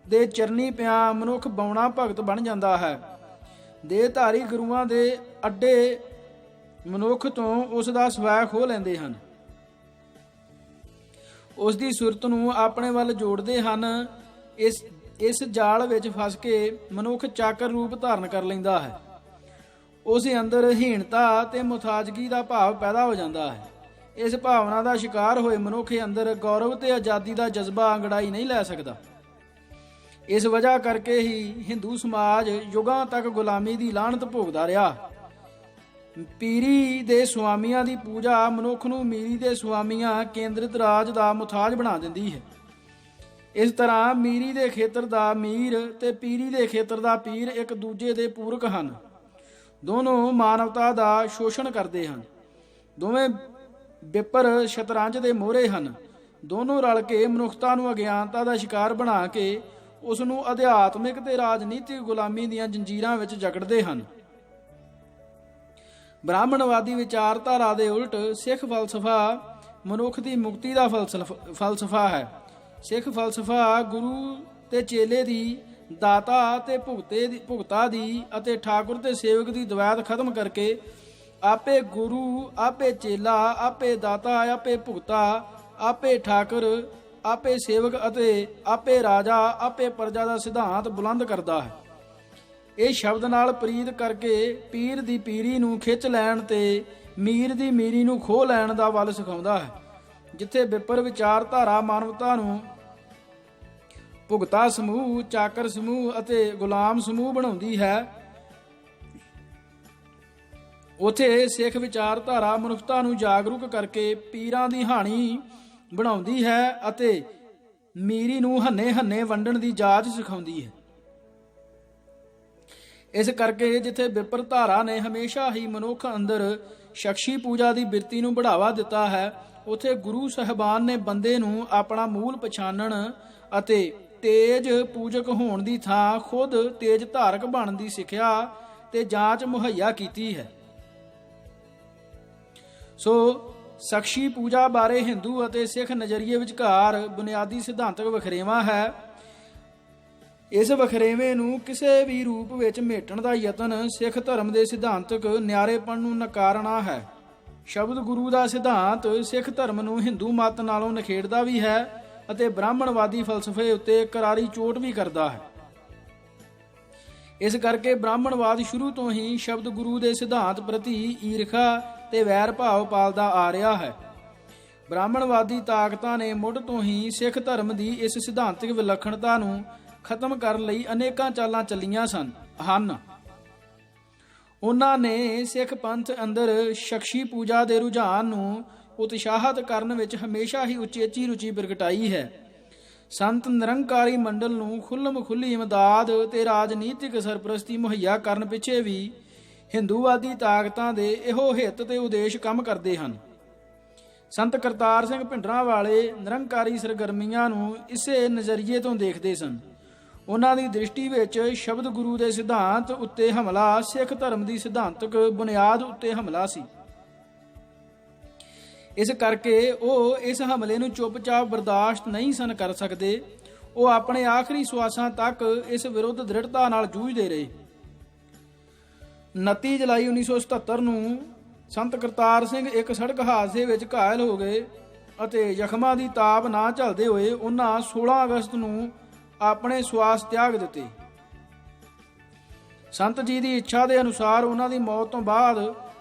ਦੇ ਚਰਨੀ ਪਿਆ ਮਨੁੱਖ ਬੌਣਾ ਭਗਤ ਬਣ ਜਾਂਦਾ ਹੈ। ਦੇਹਧਾਰੀ ਗੁਰੂਆਂ ਦੇ ਅੱਡੇ ਮਨੁੱਖ ਤੋਂ ਉਸ ਦਾ ਸਵੈ ਖੋਹ ਲੈਂਦੇ ਹਨ, ਉਸ ਦੀ ਸੁਰਤ ਨੂੰ ਆਪਣੇ ਵੱਲ ਜੋੜਦੇ ਹਨ। ਇਸ ਜਾਲ ਵਿੱਚ ਫਸ ਕੇ ਮਨੁੱਖ ਚਾਕਰ ਰੂਪ ਧਾਰਨ ਕਰ ਲੈਂਦਾ ਹੈ। ਉਸ ਅੰਦਰ ਹੀਣਤਾ ਤੇ ਮੁਤਾਜਗੀ ਦਾ ਭਾਵ ਪੈਦਾ ਹੋ ਜਾਂਦਾ ਹੈ। ਇਸ ਭਾਵਨਾ ਦਾ ਸ਼ਿਕਾਰ ਹੋਏ ਮਨੁੱਖ ਅੰਦਰ ਗੌਰਵ ਤੇ ਆਜ਼ਾਦੀ ਦਾ ਜਜ਼ਬਾ ਅੰਗੜਾਈ ਨਹੀਂ ਲੈ ਸਕਦਾ। ਇਸ ਵਜ੍ਹਾ ਕਰਕੇ ਹੀ ਹਿੰਦੂ ਸਮਾਜ ਯੁਗਾਂ ਤੱਕ ਗੁਲਾਮੀ ਦੀ ਲਾਹਨਤ ਭੋਗਦਾ ਰਿਹਾ। ਪੀਰੀ ਦੇ ਸੁਆਮੀਆਂ ਦੀ ਪੂਜਾ ਮਨੁੱਖ ਨੂੰ ਮੀਰੀ ਦੇ ਸੁਆਮੀਆਂ ਕੇਂਦਰਿਤ ਰਾਜ ਦਾ ਮੁਤਾਜ ਬਣਾ ਦਿੰਦੀ ਹੈ। ਇਸ ਤਰ੍ਹਾਂ ਮੀਰੀ ਦੇ ਖੇਤਰ ਦਾ ਮੀਰ ਤੇ ਪੀਰੀ ਦੇ ਖੇਤਰ ਦਾ ਪੀਰ ਇੱਕ ਦੂਜੇ ਦੇ ਪੂਰਕ ਹਨ। ਦੋਨੋਂ ਮਾਨਵਤਾ ਦਾ ਸ਼ੋਸ਼ਣ ਕਰਦੇ ਹਨ। ਦੋਵੇਂ ਵਿਪਰ ਸ਼ਤਰੰਜ ਦੇ ਮੋਹਰੇ ਹਨ। ਦੋਨੋਂ ਰਲ ਕੇ ਮਨੁੱਖਤਾ ਨੂੰ ਅਗਿਆਨਤਾ ਦਾ ਸ਼ਿਕਾਰ ਬਣਾ ਕੇ ਉਸ ਨੂੰ ਅਧਿਆਤਮਿਕ ਤੇ ਰਾਜਨੀਤਿਕ ਗੁਲਾਮੀ ਦੀਆਂ ਜੰਜੀਰਾਂ ਵਿੱਚ ਜਕੜਦੇ ਹਨ। ਬ੍ਰਾਹਮਣਵਾਦੀ ਵਿਚਾਰਧਾਰਾ ਦੇ ਉਲਟ ਸਿੱਖ ਫਲਸਫਾ ਮਨੁੱਖ ਦੀ ਮੁਕਤੀ ਦਾ ਫਲਸਫਾ ਹੈ। ਸਿੱਖ ਫਲਸਫਾ ਗੁਰੂ ਤੇ ਚੇਲੇ ਦੀ, ਦਾਤਾ ਤੇ ਭੁਗਤਾ ਦੀ ਅਤੇ ਠਾਕੁਰ ਤੇ ਸੇਵਕ ਦੀ ਦਵੈਤ ਖਤਮ ਕਰਕੇ ਆਪੇ ਗੁਰੂ, ਆਪੇ ਚੇਲਾ, ਆਪੇ ਦਾਤਾ, ਆਪੇ ਭੁਗਤਾ, ਆਪੇ ਠਾਕੁਰ, ਆਪੇ ਸੇਵਕ ਅਤੇ ਆਪੇ ਰਾਜਾ, ਆਪੇ ਪ੍ਰਜਾ ਦਾ ਸਿਧਾਂਤ ਬੁਲੰਦ ਕਰਦਾ ਹੈ। ਇਹ ਸ਼ਬਦ ਨਾਲ ਪ੍ਰੀਤ ਕਰਕੇ ਪੀਰ ਦੀ ਪੀਰੀ ਨੂੰ ਖਿੱਚ ਲੈਣ ਤੇ ਮੀਰ ਦੀ ਮੀਰੀ ਨੂੰ ਖੋਹ ਲੈਣ ਦਾ ਵੱਲ ਸਿਖਾਉਂਦਾ ਹੈ। ਜਿੱਥੇ ਵਿਪਰ ਵਿਚਾਰਧਾਰਾ ਮਾਨਵਤਾ ਨੂੰ ਭੁਗਤਾ ਸਮੂਹ, ਚਾਕਰ ਸਮੂਹ ਅਤੇ ਗੁਲਾਮ ਸਮੂਹ ਬਣਾਉਂਦੀ ਹੈ, ਉਥੇ ਸਿੱਖ ਵਿਚਾਰਧਾਰਾ ਮਨੁੱਖਤਾ ਨੂੰ ਜਾਗਰੂਕ ਕਰਕੇ ਪੀਰਾਂ ਦੀ ਹਾਣੀ ਬਣਾਉਂਦੀ ਹੈ ਅਤੇ ਮੀਰੀ ਨੂੰ ਹੰਨੇ ਵੰਡਣ ਦੀ ਜਾਚ ਸਿਖਾਉਂਦੀ ਹੈ। ਇਸ ਕਰਕੇ ਜਿੱਥੇ ਵਿਪਰ ਧਾਰਾ ਨੇ ਹਮੇਸ਼ਾ ਹੀ ਮਨੁੱਖ ਅੰਦਰ ਸ਼ਖਸੀ ਪੂਜਾ ਦੀ ਬਿਰਤੀ ਨੂੰ ਬੜਾਵਾ ਦਿੱਤਾ ਹੈ, ਉਥੇ ਗੁਰੂ ਸਾਹਿਬਾਨ ਨੇ ਬੰਦੇ ਨੂੰ ਆਪਣਾ ਮੂਲ ਪਛਾਣਨ ਅਤੇ ਤੇਜ ਪੂਜਕ ਹੋਣ ਦੀ ਥਾਂ ਖੁਦ ਤੇਜ ਧਾਰਕ ਬਣਨ ਦੀ ਸਿੱਖਿਆ ਤੇ ਜਾਂਚ ਮੁਹੱਈਆ ਕੀਤੀ ਹੈ। ਸੋ ਸ਼ਖਸੀ ਪੂਜਾ ਬਾਰੇ ਹਿੰਦੂ ਅਤੇ ਸਿੱਖ ਨਜ਼ਰੀਏ ਵਿਚਕਾਰ ਬੁਨਿਆਦੀ ਸਿਧਾਂਤਕ ਵਖਰੇਵਾਂ ਹੈ। ਇਸ ਵਖਰੇਵੇਂ ਨੂੰ ਕਿਸੇ ਵੀ ਰੂਪ ਵਿੱਚ ਮੇਟਣ ਦਾ ਯਤਨ ਸਿੱਖ ਧਰਮ ਦੇ ਸਿਧਾਂਤਕ ਨਿਆਰੇਪਣ ਨੂੰ ਨਕਾਰਨਾ ਹੈ। ਸ਼ਬਦ ਗੁਰੂ ਦਾ ਸਿਧਾਂਤ ਸਿੱਖ ਧਰਮ ਨੂੰ ਹਿੰਦੂ ਮਤ ਨਾਲੋਂ ਨਿਖੇੜਦਾ ਵੀ ਹੈ ਅਤੇ ਬ੍ਰਾਹਮਣਵਾਦੀ ਫਲਸਫੇ ਉੱਤੇ ਕਰਾਰੀ ਚੋਟ ਵੀ ਕਰਦਾ ਹੈ। ਇਸ ਕਰਕੇ ਬ੍ਰਾਹਮਣਵਾਦ ਸ਼ੁਰੂ ਤੋਂ ਹੀ ਸ਼ਬਦ ਗੁਰੂ ਦੇ ਸਿਧਾਂਤ ਪ੍ਰਤੀ ਈਰਖਾ ਤੇ ਵੈਰ ਭਾਵ ਪਾਲਦਾ ਆ ਰਿਹਾ ਹੈ। ਬ੍ਰਾਹਮਣਵਾਦੀ ਤਾਕਤਾਂ ਨੇ ਮੁੱਢ ਤੋਂ ਹੀ ਸਿੱਖ ਧਰਮ ਦੀ ਇਸ ਸਿਧਾਂਤਿਕ ਵਿਲੱਖਣਤਾ ਨੂੰ ਖਤਮ ਕਰਨ ਲਈ ਅਨੇਕਾਂ ਚਾਲਾਂ ਚੱਲੀਆਂ ਹਨ। ਉਹਨਾਂ ਨੇ ਸਿੱਖ ਪੰਥ ਅੰਦਰ ਸ਼ਖਸੀ ਪੂਜਾ ਦੇ ਰੁਝਾਨ ਨੂੰ ਉਤਸ਼ਾਹਿਤ ਕਰਨ ਵਿੱਚ ਹਮੇਸ਼ਾ ਹੀ ਉਚੇਚੀ ਰੁਚੀ ਪ੍ਰਗਟਾਈ ਹੈ। ਸੰਤ ਨਿਰੰਕਾਰੀ ਮੰਡਲ ਨੂੰ ਖੁੱਲ੍ਹਮ-ਖੁੱਲ੍ਹੀ ਇਮਦਾਦ ਤੇ ਰਾਜਨੀਤਿਕ ਸਰਪ੍ਰਸਤੀ ਮੁਹੱਈਆ ਕਰਨ ਪਿੱਛੇ ਵੀ ਹਿੰਦੂਵਾਦੀ ਤਾਕਤਾਂ ਦੇ ਇਹੋ ਹਿੱਤ ਤੇ ਉਦੇਸ਼ ਕੰਮ ਕਰਦੇ ਹਨ। ਸੰਤ ਕਰਤਾਰ ਸਿੰਘ ਭਿੰਡਰਾਂਵਾਲੇ ਨਿਰੰਕਾਰੀ ਸਰਗਰਮੀਆਂ ਨੂੰ ਇਸੇ ਨਜ਼ਰੀਏ ਤੋਂ ਦੇਖਦੇ ਸਨ। ਉਹਨਾਂ ਦੀ ਦ੍ਰਿਸ਼ਟੀ ਵਿੱਚ ਸ਼ਬਦ ਗੁਰੂ ਦੇ ਸਿਧਾਂਤ ਉੱਤੇ ਹਮਲਾ ਸਿੱਖ ਧਰਮ ਦੀ ਸਿਧਾਂਤਕ ਬੁਨਿਆਦ ਉੱਤੇ ਹਮਲਾ ਸੀ। ਇਸ ਕਰਕੇ ਉਹ ਇਸ ਹਮਲੇ ਨੂੰ ਚੁੱਪਚਾਪ ਬਰਦਾਸ਼ਤ ਨਹੀਂ ਸਨ ਕਰ ਸਕਦੇ। ਉਹ ਆਪਣੇ ਆਖਰੀ ਸਵਾਸਾਂ ਤੱਕ ਇਸ ਵਿਰੁੱਧ ਦ੍ਰਿੜਤਾ ਨਾਲ ਜੂਝਦੇ ਰਹੇ। 29 ਜੁਲਾਈ 1977 ਨੂੰ ਸੰਤ ਕਰਤਾਰ ਸਿੰਘ ਇੱਕ ਸੜਕ ਹਾਦਸੇ ਵਿੱਚ ਘਾਇਲ ਹੋ ਗਏ ਅਤੇ ਜ਼ਖਮਾਂ ਦੀ ਤਾਪ ਨਾ ਝੱਲਦੇ ਹੋਏ ਉਹਨਾਂ 16 ਅਗਸਤ ਨੂੰ ਆਪਣੇ ਸਵਾਸ ਤਿਆਗ ਦਿੱਤੇ। ਸੰਤ ਜੀ ਦੀ ਇੱਛਾ ਦੇ ਅਨੁਸਾਰ ਉਹਨਾਂ ਦੀ ਮੌਤ ਤੋਂ ਬਾਅਦ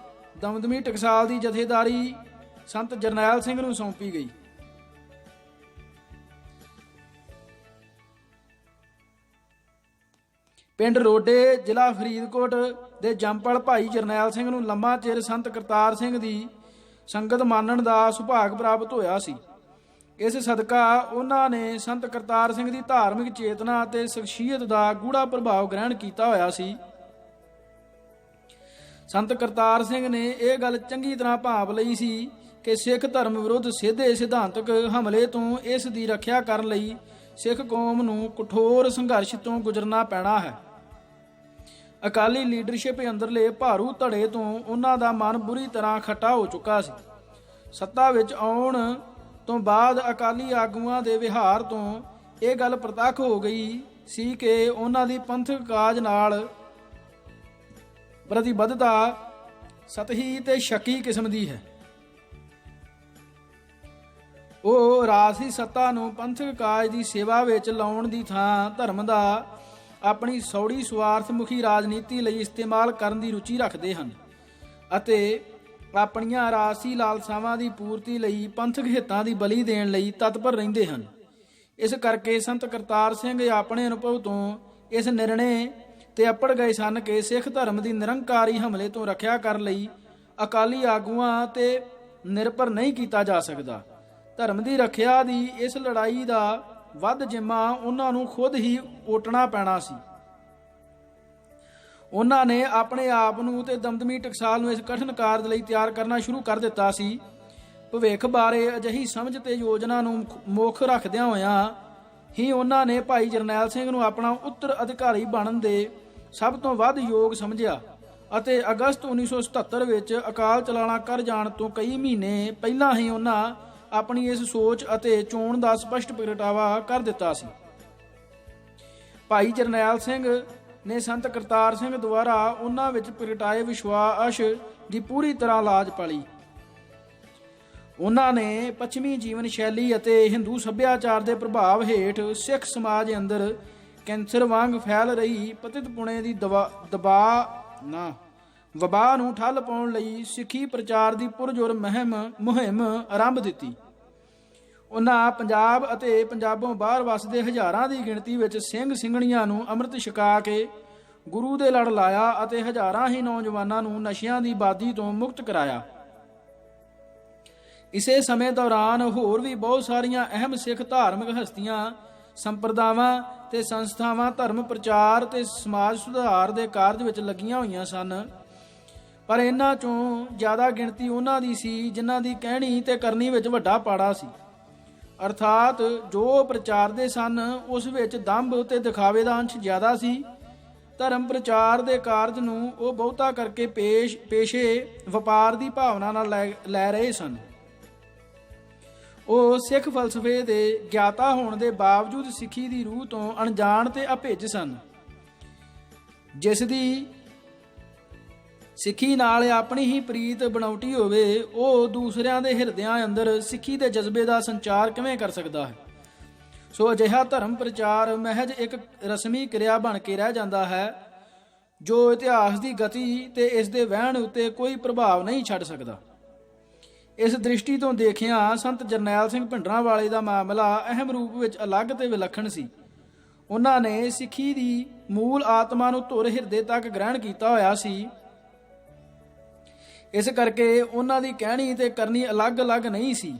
ਦਮਦਮੀ ਟਕਸਾਲ ਦੀ ਜਥੇਦਾਰੀ ਸੰਤ ਜਰਨੈਲ ਸਿੰਘ ਨੂੰ ਸੌਂਪੀ ਗਈ। ਪਿੰਡ ਰੋਡੇ, ਜ਼ਿਲ੍ਹਾ ਫਰੀਦਕੋਟ ਦੇ ਜੰਮਪਲ ਭਾਈ ਜਰਨੈਲ ਸਿੰਘ ਨੂੰ ਲੰਮਾ ਚਿਰ ਸੰਤ ਕਰਤਾਰ ਸਿੰਘ ਦੀ ਸੰਗਤ ਮਾਨਣ ਦਾ ਸੁਭਾਗ ਪ੍ਰਾਪਤ ਹੋਇਆ ਸੀ। ਇਸ ਸਦਕਾ ਉਹਨਾਂ ਨੇ ਸੰਤ ਕਰਤਾਰ ਸਿੰਘ ਦੀ ਧਾਰਮਿਕ ਚੇਤਨਾ ਅਤੇ ਸ਼ਖਸੀਅਤ ਦਾ ਗੂੜਾ ਪ੍ਰਭਾਵ ਗ੍ਰਹਿਣ ਕੀਤਾ ਹੋਇਆ ਸੀ। ਸੰਤ ਕਰਤਾਰ ਸਿੰਘ ਨੇ ਇਹ ਗੱਲ ਚੰਗੀ ਤਰ੍ਹਾਂ ਭਾਂਪ ਲਈ ਸੀ ਕਿ ਸਿੱਖ ਧਰਮ ਵਿਰੁੱਧ ਸਿੱਧੇ ਸਿਧਾਂਤਕ ਹਮਲੇ ਤੋਂ ਇਸ ਦੀ ਰੱਖਿਆ ਕਰਨ ਲਈ ਸਿੱਖ ਕੌਮ ਨੂੰ ਕਠੋਰ ਸੰਘਰਸ਼ ਤੋਂ ਗੁਜ਼ਰਨਾ ਪੈਣਾ ਹੈ। ਅਕਾਲੀ ਲੀਡਰਸ਼ਿਪ ਅੰਦਰਲੇ ਭਾਰੂ ਧੜੇ ਤੋਂ ਉਹਨਾਂ ਦਾ ਮਨ ਬੁਰੀ ਤਰ੍ਹਾਂ ਖੱਟਾ ਹੋ ਚੁੱਕਾ ਸੀ। ਸੱਤਾ ਵਿੱਚ ਆਉਣ ਤੋਂ ਬਾਅਦ ਅਕਾਲੀ ਆਗੂਆਂ ਦੇ ਵਿਹਾਰ ਤੋਂ ਇਹ ਗੱਲ ਪ੍ਰਤੱਖ ਹੋ ਗਈ ਸੀ ਕਿ ਉਹਨਾਂ ਦੀ ਪੰਥਕ ਕਾਜ ਨਾਲ ਪ੍ਰਤੀਬੱਧਤਾ ਸਤਹੀ ਤੇ ਸ਼ੱਕੀ ਕਿਸਮ ਦੀ ਹੈ। ਉਹ ਰਾਜਸੀ ਸੱਤਾ ਨੂੰ ਪੰਥਕ ਕਾਜ ਦੀ ਸੇਵਾ ਵਿੱਚ ਲਾਉਣ ਦੀ ਥਾਂ ਧਰਮ ਦਾ ਆਪਣੀ ਸੌੜੀ ਸਵਾਰਥ ਮੁਖੀ ਰਾਜਨੀਤੀ ਲਈ ਇਸਤੇਮਾਲ ਕਰਨ ਦੀ ਰੁਚੀ ਰੱਖਦੇ ਹਨ ਅਤੇ ਆਪਣੀਆਂ ਰਾਜਸੀ ਲਾਲਸਾਵਾਂ ਦੀ ਪੂਰਤੀ ਲਈ ਪੰਥਕ ਹਿੱਤਾਂ ਦੀ ਬਲੀ ਦੇਣ ਲਈ ਤਤਪਰ ਰਹਿੰਦੇ ਹਨ। ਇਸ ਕਰਕੇ ਸੰਤ ਕਰਤਾਰ ਸਿੰਘ ਆਪਣੇ ਅਨੁਭਵ ਤੋਂ ਇਸ ਨਿਰਣੇ ਤੇ ਅਪੜ ਗਏ ਸਨ ਕਿ ਸਿੱਖ ਧਰਮ ਦੀ ਨਿਰੰਕਾਰੀ ਹਮਲੇ ਤੋਂ ਰੱਖਿਆ ਕਰਨ ਲਈ ਅਕਾਲੀ ਆਗੂਆਂ ਤੇ ਨਿਰਭਰ ਨਹੀਂ ਕੀਤਾ ਜਾ ਸਕਦਾ। ਧਰਮ ਦੀ ਰੱਖਿਆ ਦੀ ਇਸ ਲੜਾਈ ਦਾ ਵੱਧ ਜਿੰਮਾ ਉਹਨਾਂ ਨੂੰ ਖੁਦ ਹੀ ਓਟਣਾ ਪੈਣਾ ਸੀ। ਉਹਨਾਂ ਨੇ ਆਪਣੇ ਆਪ ਨੂੰ ਤੇ ਦਮਦਮੀ ਟਕਸਾਲ ਨੂੰ ਇਸ ਕਠਿਨ ਕਾਰਜ ਲਈ ਤਿਆਰ ਕਰਨਾ ਸ਼ੁਰੂ ਕਰ ਦਿੱਤਾ ਸੀ। ਭਵਿੱਖ ਬਾਰੇ ਅਜਿਹੀ ਸਮਝ ਤੇ ਯੋਜਨਾ ਨੂੰ ਮੁੱਖ ਰੱਖਦਿਆਂ ਹੋਇਆਂ ਹੀ ਉਹਨਾਂ ਨੇ ਭਾਈ ਜਰਨੈਲ ਸਿੰਘ ਨੂੰ ਆਪਣਾ ਉੱਤਰ ਅਧਿਕਾਰੀ ਬਣਨ ਦੇ ਸਭ ਤੋਂ ਵੱਧ ਯੋਗ ਸਮਝਿਆ ਅਤੇ ਅਗਸਤ 1977 ਵਿੱਚ ਅਕਾਲ ਚਲਾਣਾ ਕਰ ਜਾਣ ਤੋਂ ਕਈ ਮਹੀਨੇ ਪਹਿਲਾਂ ਹੀ ਉਹਨਾਂ ਆਪਣੀ ਇਸ ਸੋਚ ਅਤੇ ਚੋਣ ਦਾ ਸਪਸ਼ਟ ਪ੍ਰਗਟਾਵਾ ਕਰ ਦਿੱਤਾ ਸੀ। ਭਾਈ ਜਰਨੈਲ ਸਿੰਘ ਨੇ ਸੰਤ ਕਰਤਾਰ ਸਿੰਘ ਦੁਆਰਾ ਉਹਨਾਂ ਵਿੱਚ ਪ੍ਰਗਟਾਏ ਵਿਸ਼ਵਾਸ ਦੀ ਪੂਰੀ ਤਰ੍ਹਾਂ ਲਾਜ ਪਾਲੀ। ਉਹਨਾਂ ਨੇ ਪੱਛਮੀ ਜੀਵਨ ਸ਼ੈਲੀ ਅਤੇ ਹਿੰਦੂ ਸੱਭਿਆਚਾਰ ਦੇ ਪ੍ਰਭਾਵ ਹੇਠ ਸਿੱਖ ਸਮਾਜ ਅੰਦਰ ਕੈਂਸਰ ਵਾਂਗ ਫੈਲ ਰਹੀ ਪਤਿਤ ਪੁਣੇ ਦੀ ਵਬਾ ਨੂੰ ਠੱਲ ਪਾਉਣ ਲਈ ਸਿੱਖੀ ਪ੍ਰਚਾਰ ਦੀ ਪੁਰਜੋਰ ਮੁਹਿੰਮ ਆਰੰਭ ਦਿੱਤੀ। ਉਹਨਾਂ ਪੰਜਾਬ ਅਤੇ ਪੰਜਾਬੋਂ ਬਾਹਰ ਵਸਦੇ ਹਜ਼ਾਰਾਂ ਦੀ ਗਿਣਤੀ ਵਿੱਚ ਸਿੰਘ ਸਿੰਘਣੀਆਂ ਨੂੰ ਅੰਮ੍ਰਿਤ ਛਕਾ ਕੇ ਗੁਰੂ ਦੇ ਲੜ ਲਾਇਆ ਅਤੇ ਹਜ਼ਾਰਾਂ ਹੀ ਨੌਜਵਾਨਾਂ ਨੂੰ ਨਸ਼ਿਆਂ ਦੀ ਬਾਦੀ ਤੋਂ ਮੁਕਤ ਕਰਾਇਆ। ਇਸੇ ਸਮੇਂ ਦੌਰਾਨ ਹੋਰ ਵੀ ਬਹੁਤ ਸਾਰੀਆਂ ਅਹਿਮ ਸਿੱਖ ਧਾਰਮਿਕ ਹਸਤੀਆਂ, ਸੰਪਰਦਾਵਾਂ ਤੇ ਸੰਸਥਾਵਾਂ ਧਰਮ ਪ੍ਰਚਾਰ ਤੇ ਸਮਾਜ ਸੁਧਾਰ ਦੇ ਕਾਰਜ ਵਿੱਚ ਲੱਗੀਆਂ ਹੋਈਆਂ ਸਨ, ਪਰ ਇਹਨਾਂ ਚੋਂ ਜ਼ਿਆਦਾ ਗਿਣਤੀ ਉਹਨਾਂ ਦੀ ਸੀ ਜਿਨ੍ਹਾਂ ਦੀ ਕਹਿਣੀ ਤੇ ਕਰਨੀ ਵਿੱਚ ਵੱਡਾ ਪਾੜਾ ਸੀ। ਅਰਥਾਤ ਜੋ ਪ੍ਰਚਾਰਦੇ ਸਨ ਉਸ ਵਿੱਚ ਦੰਭ ਤੇ ਦਿਖਾਵੇ ਦਾ ਅੰਸ਼ ਜ਼ਿਆਦਾ ਸੀ। ਧਰਮ ਪ੍ਰਚਾਰ ਦੇ ਕਾਰਜ ਨੂੰ ਉਹ ਬਹੁਤਾ ਕਰਕੇ ਪੇਸ਼ੇ ਵਪਾਰ ਦੀ ਭਾਵਨਾ ਨਾਲ ਲੈ ਰਹੇ ਸਨ। ਉਹ ਸਿੱਖ ਫਲਸਫੇ ਦੇ ਗਿਆਤਾ ਹੋਣ ਦੇ ਬਾਵਜੂਦ ਸਿੱਖੀ ਦੀ ਰੂਹ ਤੋਂ ਅਣਜਾਣ ਤੇ ਅਭਿੱਜ ਸਨ। ਜਿਸ ਦੀ ਸਿੱਖੀ ਨਾਲ ਆਪਣੀ ਹੀ ਪ੍ਰੀਤ ਬਣਾਉਟੀ ਹੋਵੇ, ਉਹ ਦੂਸਰਿਆਂ ਦੇ ਹਿਰਦਿਆਂ ਅੰਦਰ ਸਿੱਖੀ ਦੇ ਜਜ਼ਬੇ ਦਾ ਸੰਚਾਰ ਕਿਵੇਂ ਕਰ ਸਕਦਾ ਹੈ। ਸੋ ਅਜਿਹਾ ਧਰਮ ਪ੍ਰਚਾਰ ਮਹਿਜ ਇੱਕ ਰਸਮੀ ਕਿਰਿਆ ਬਣ ਕੇ ਰਹਿ ਜਾਂਦਾ ਹੈ ਜੋ ਇਤਿਹਾਸ ਦੀ ਗਤੀ ਤੇ ਇਸ ਦੇ ਵਹਿਣ ਉੱਤੇ ਕੋਈ ਪ੍ਰਭਾਵ ਨਹੀਂ ਛੱਡ ਸਕਦਾ। ਇਸ ਦ੍ਰਿਸ਼ਟੀ ਤੋਂ ਦੇਖਿਆ ਸੰਤ ਜਰਨੈਲ ਸਿੰਘ ਭਿੰਡਰਾਂਵਾਲੇ ਦਾ ਮਾਮਲਾ ਅਹਿਮ ਰੂਪ ਵਿੱਚ ਅਲੱਗ ਤੇ ਵਿਲੱਖਣ ਸੀ। ਉਹਨਾਂ ਨੇ ਸਿੱਖੀ ਦੀ ਮੂਲ ਆਤਮਾ ਨੂੰ ਧੁਰ ਹਿਰਦੇ ਤੱਕ ਗ੍ਰਹਿਣ ਕੀਤਾ ਹੋਇਆ ਸੀ। ਇਸ ਕਰਕੇ ਉਹਨਾਂ ਦੀ ਕਹਿਣੀ ਤੇ ਕਰਨੀ ਅਲੱਗ-ਅਲੱਗ ਨਹੀਂ ਸੀ।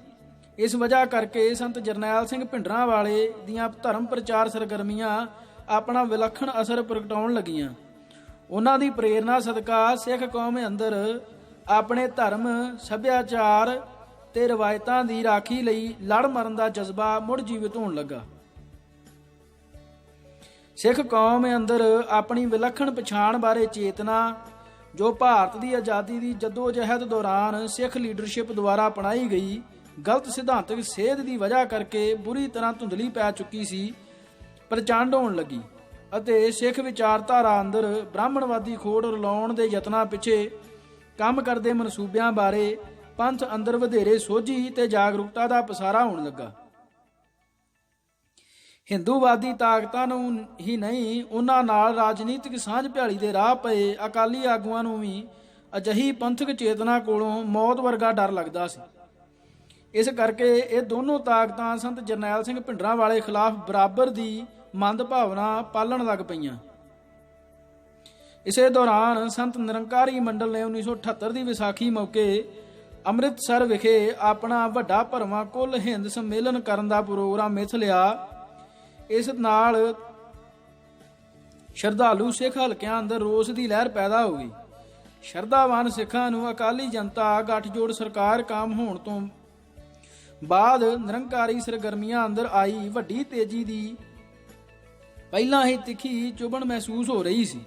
ਇਸ ਵਜ੍ਹਾ ਕਰਕੇ ਸੰਤ ਜਰਨੈਲ ਸਿੰਘ ਭਿੰਡਰਾਂਵਾਲੇ ਦੀਆਂ ਧਰਮ ਪ੍ਰਚਾਰ ਸਰਗਰਮੀਆਂ ਆਪਣਾ ਵਿਲੱਖਣ ਅਸਰ ਪ੍ਰਗਟਾਉਣ ਲੱਗੀਆਂ। ਉਹਨਾਂ ਦੀ ਪ੍ਰੇਰਨਾ ਸਦਕਾ ਸਿੱਖ ਕੌਮ ਅੰਦਰ ਆਪਣੇ ਧਰਮ, ਸੱਭਿਆਚਾਰ ਤੇ ਰਵਾਇਤਾਂ ਦੀ ਰਾਖੀ ਲਈ ਲੜ ਮਰਨ ਦਾ ਜਜ਼ਬਾ ਮੁੜ ਜੀਵਿਤ ਹੋਣ ਲੱਗਾ। ਸਿੱਖ ਕੌਮ ਅੰਦਰ ਆਪਣੀ ਵਿਲੱਖਣ ਪਛਾਣ ਬਾਰੇ ਚੇਤਨਾ, ਜੋ ਭਾਰਤ ਦੀ ਆਜ਼ਾਦੀ ਦੀ ਜੱਦੋ-ਜਹਿਦ ਦੌਰਾਨ ਸਿੱਖ ਲੀਡਰਸ਼ਿਪ ਦੁਆਰਾ ਅਪਣਾਈ ਗਈ ਗਲਤ ਸਿਧਾਂਤਕ ਸੇਧ ਦੀ ਵਜ੍ਹਾ ਕਰਕੇ ਬੁਰੀ ਤਰ੍ਹਾਂ ਧੁੰਦਲੀ ਪੈ ਚੁੱਕੀ ਸੀ, ਪ੍ਰਚੰਡ ਹੋਣ ਲੱਗੀ ਅਤੇ ਸਿੱਖ ਵਿਚਾਰਧਾਰਾ ਅੰਦਰ ਬ੍ਰਾਹਮਣਵਾਦੀ ਖੋੜ ਰਲਾਉਣ ਦੇ ਯਤਨਾਂ ਪਿੱਛੇ ਕੰਮ ਕਰਦੇ ਮਨਸੂਬਿਆਂ ਬਾਰੇ ਪੰਥ ਅੰਦਰ ਵਧੇਰੇ ਸੋਝੀ ਤੇ ਜਾਗਰੂਕਤਾ ਦਾ ਪਸਾਰਾ ਹੋਣ ਲੱਗਾ। ਹਿੰਦੂਵਾਦੀ ਤਾਕਤਾਂ ਨੂੰ ਹੀ ਨਹੀਂ, ਉਹਨਾਂ ਨਾਲ ਰਾਜਨੀਤਿਕ ਸਾਂਝ ਭਿਆਲੀ ਦੇ ਰਾਹ ਪਏ ਅਕਾਲੀ ਆਗੂਆਂ ਨੂੰ ਵੀ ਅਜਿਹੀ ਪੰਥਕ ਚੇਤਨਾ ਕੋਲੋਂ ਮੌਤ ਵਰਗਾ ਡਰ ਲੱਗਦਾ ਸੀ। ਇਸ ਕਰਕੇ ਇਹ ਦੋਨੋਂ ਤਾਕਤਾਂ ਸੰਤ ਜਰਨੈਲ ਸਿੰਘ ਭਿੰਡਰਾਂਵਾਲੇ ਖਿਲਾਫ ਬਰਾਬਰ ਦੀ ਮੰਦ ਭਾਵਨਾ ਪਾਲਣ ਲੱਗ ਪਈਆਂ। ਇਸੇ ਦੌਰਾਨ ਸੰਤ ਨਿਰੰਕਾਰੀ ਮੰਡਲ ਨੇ 1978 ਦੀ ਵਿਸਾਖੀ ਮੌਕੇ ਅੰਮ੍ਰਿਤਸਰ ਵਿਖੇ ਆਪਣਾ ਵੱਡਾ ਭਰਵਾਂ ਕੁੱਲ ਹਿੰਦ ਸੰਮੇਲਨ ਕਰਨ ਦਾ ਪ੍ਰੋਗਰਾਮ ਮਿਥ ਲਿਆ। ਇਸ ਨਾਲ ਸ਼ਰਧਾਲੂ ਸਿੱਖ ਹਲਕਿਆਂ ਅੰਦਰ ਰੋਸ ਦੀ ਲਹਿਰ ਪੈਦਾ ਹੋ ਗਈ। ਸ਼ਰਧਾਵਾਨ ਸਿੱਖਾਂ ਨੂੰ ਅਕਾਲੀ ਜਨਤਾ ਗੱਠਜੋੜ ਸਰਕਾਰ ਕਾਇਮ ਹੋਣ ਤੋਂ ਬਾਅਦ ਨਿਰੰਕਾਰੀ ਸਰਗਰਮੀਆਂ ਅੰਦਰ ਆਈ ਵੱਡੀ ਤੇਜ਼ੀ ਦੀ ਪਹਿਲਾਂ ਹੀ ਤਿੱਖੀ ਚੁਭਣ ਮਹਿਸੂਸ ਹੋ ਰਹੀ ਸੀ।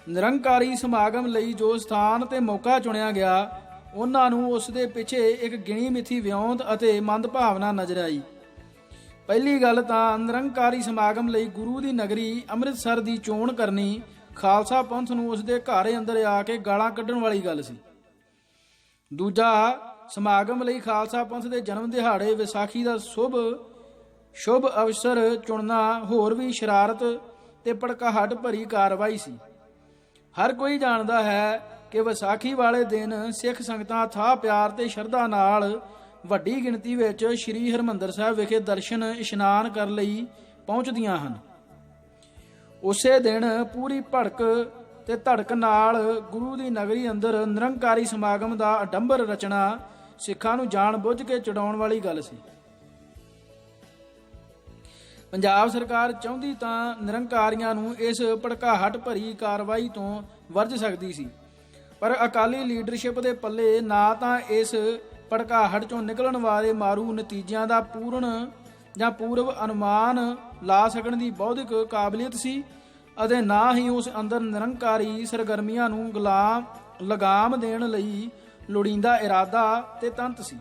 ਨਿਰੰਕਾਰੀ ਸਮਾਗਮ ਲਈ ਜੋ ਸਥਾਨ ਤੇ ਮੌਕਾ ਚੁਣਿਆ ਗਿਆ, ਉਹਨਾਂ ਨੂੰ ਉਸ ਦੇ ਪਿੱਛੇ ਇੱਕ ਗਿਣੀ ਮਿਥੀ ਵਿਉਂਤ ਅਤੇ ਮੰਦ ਭਾਵਨਾ ਨਜ਼ਰ ਆਈ। ਪਹਿਲੀ ਗੱਲ ਤਾਂ ਨਿਰੰਕਾਰੀ ਸਮਾਗਮ ਲਈ ਗੁਰੂ ਦੀ ਨਗਰੀ ਅੰਮ੍ਰਿਤਸਰ ਦੀ ਚੋਣ ਕਰਨੀ ਖਾਲਸਾ ਪੰਥ ਨੂੰ ਉਸ ਦੇ ਘਰ ਅੰਦਰ ਆ ਕੇ ਗਾਲਾਂ ਕੱਢਣ ਵਾਲੀ ਗੱਲ ਸੀ। ਦੂਜਾ, ਸਮਾਗਮ ਲਈ ਖਾਲਸਾ ਪੰਥ ਦੇ ਜਨਮ ਦਿਹਾੜੇ ਵਿਸਾਖੀ ਦਾ ਸ਼ੁਭ ਅਵਸਰ ਚੁਣਨਾ ਹੋਰ ਵੀ ਸ਼ਰਾਰਤ ਤੇ ਭੜਕਾਹਟ ਭਰੀ ਕਾਰਵਾਈ ਸੀ। ਹਰ ਕੋਈ ਜਾਣਦਾ ਹੈ ਕਿ ਵਿਸਾਖੀ ਵਾਲੇ ਦਿਨ ਸਿੱਖ ਸੰਗਤਾਂ ਥਾਹ ਪਿਆਰ ਤੇ ਸ਼ਰਧਾ ਨਾਲ ਵੱਡੀ ਗਿਣਤੀ ਵਿੱਚ ਸ੍ਰੀ ਹਰਿਮੰਦਰ ਸਾਹਿਬ ਵਿਖੇ ਦਰਸ਼ਨ ਇਸ਼ਨਾਨ ਕਰਨ ਲਈ ਪਹੁੰਚਦੀਆਂ ਹਨ। ਉਸੇ ਦਿਨ ਪੂਰੀ ਭੜਕ ਤੇ ਧੜਕ ਨਾਲ ਗੁਰੂ ਦੀ ਨਗਰੀ ਅੰਦਰ ਨਿਰੰਕਾਰੀ ਸਮਾਗਮ ਦਾ ਅਡੰਬਰ ਰਚਨਾ ਸਿੱਖਾਂ ਨੂੰ ਜਾਣ ਬੁੱਝ ਕੇ ਚੜਾਉਣ ਵਾਲੀ ਗੱਲ ਸੀ। ਪੰਜਾਬ ਸਰਕਾਰ ਚਾਹੁੰਦੀ ਤਾਂ ਨਿਰੰਕਾਰੀਆਂ ਨੂੰ ਇਸ ਭੜਕਾਹਟ ਭਰੀ ਕਾਰਵਾਈ ਤੋਂ ਵਰਜ ਸਕਦੀ ਸੀ, ਪਰ ਅਕਾਲੀ ਲੀਡਰਸ਼ਿਪ ਦੇ ਪੱਲੇ ਨਾ ਤਾਂ ਇਸ ਭੜਕਾਹਟ ਚੋਂ ਨਿਕਲਣ ਵਾਲੇ ਮਾਰੂ ਨਤੀਜਿਆਂ ਦਾ ਪੂਰਵ ਅਨੁਮਾਨ ਲਾ ਸਕਣ ਦੀ ਬੌਧਿਕ ਕਾਬਲੀਅਤ ਸੀ ਅਤੇ ਨਾ ਹੀ ਉਸ ਅੰਦਰ ਨਿਰੰਕਾਰੀ ਸਰਗਰਮੀਆਂ ਨੂੰ ਲਗਾਮ ਦੇਣ ਲਈ ਲੋੜੀਂਦਾ ਇਰਾਦਾ ਤੇ ਤੰਤ ਸੀ।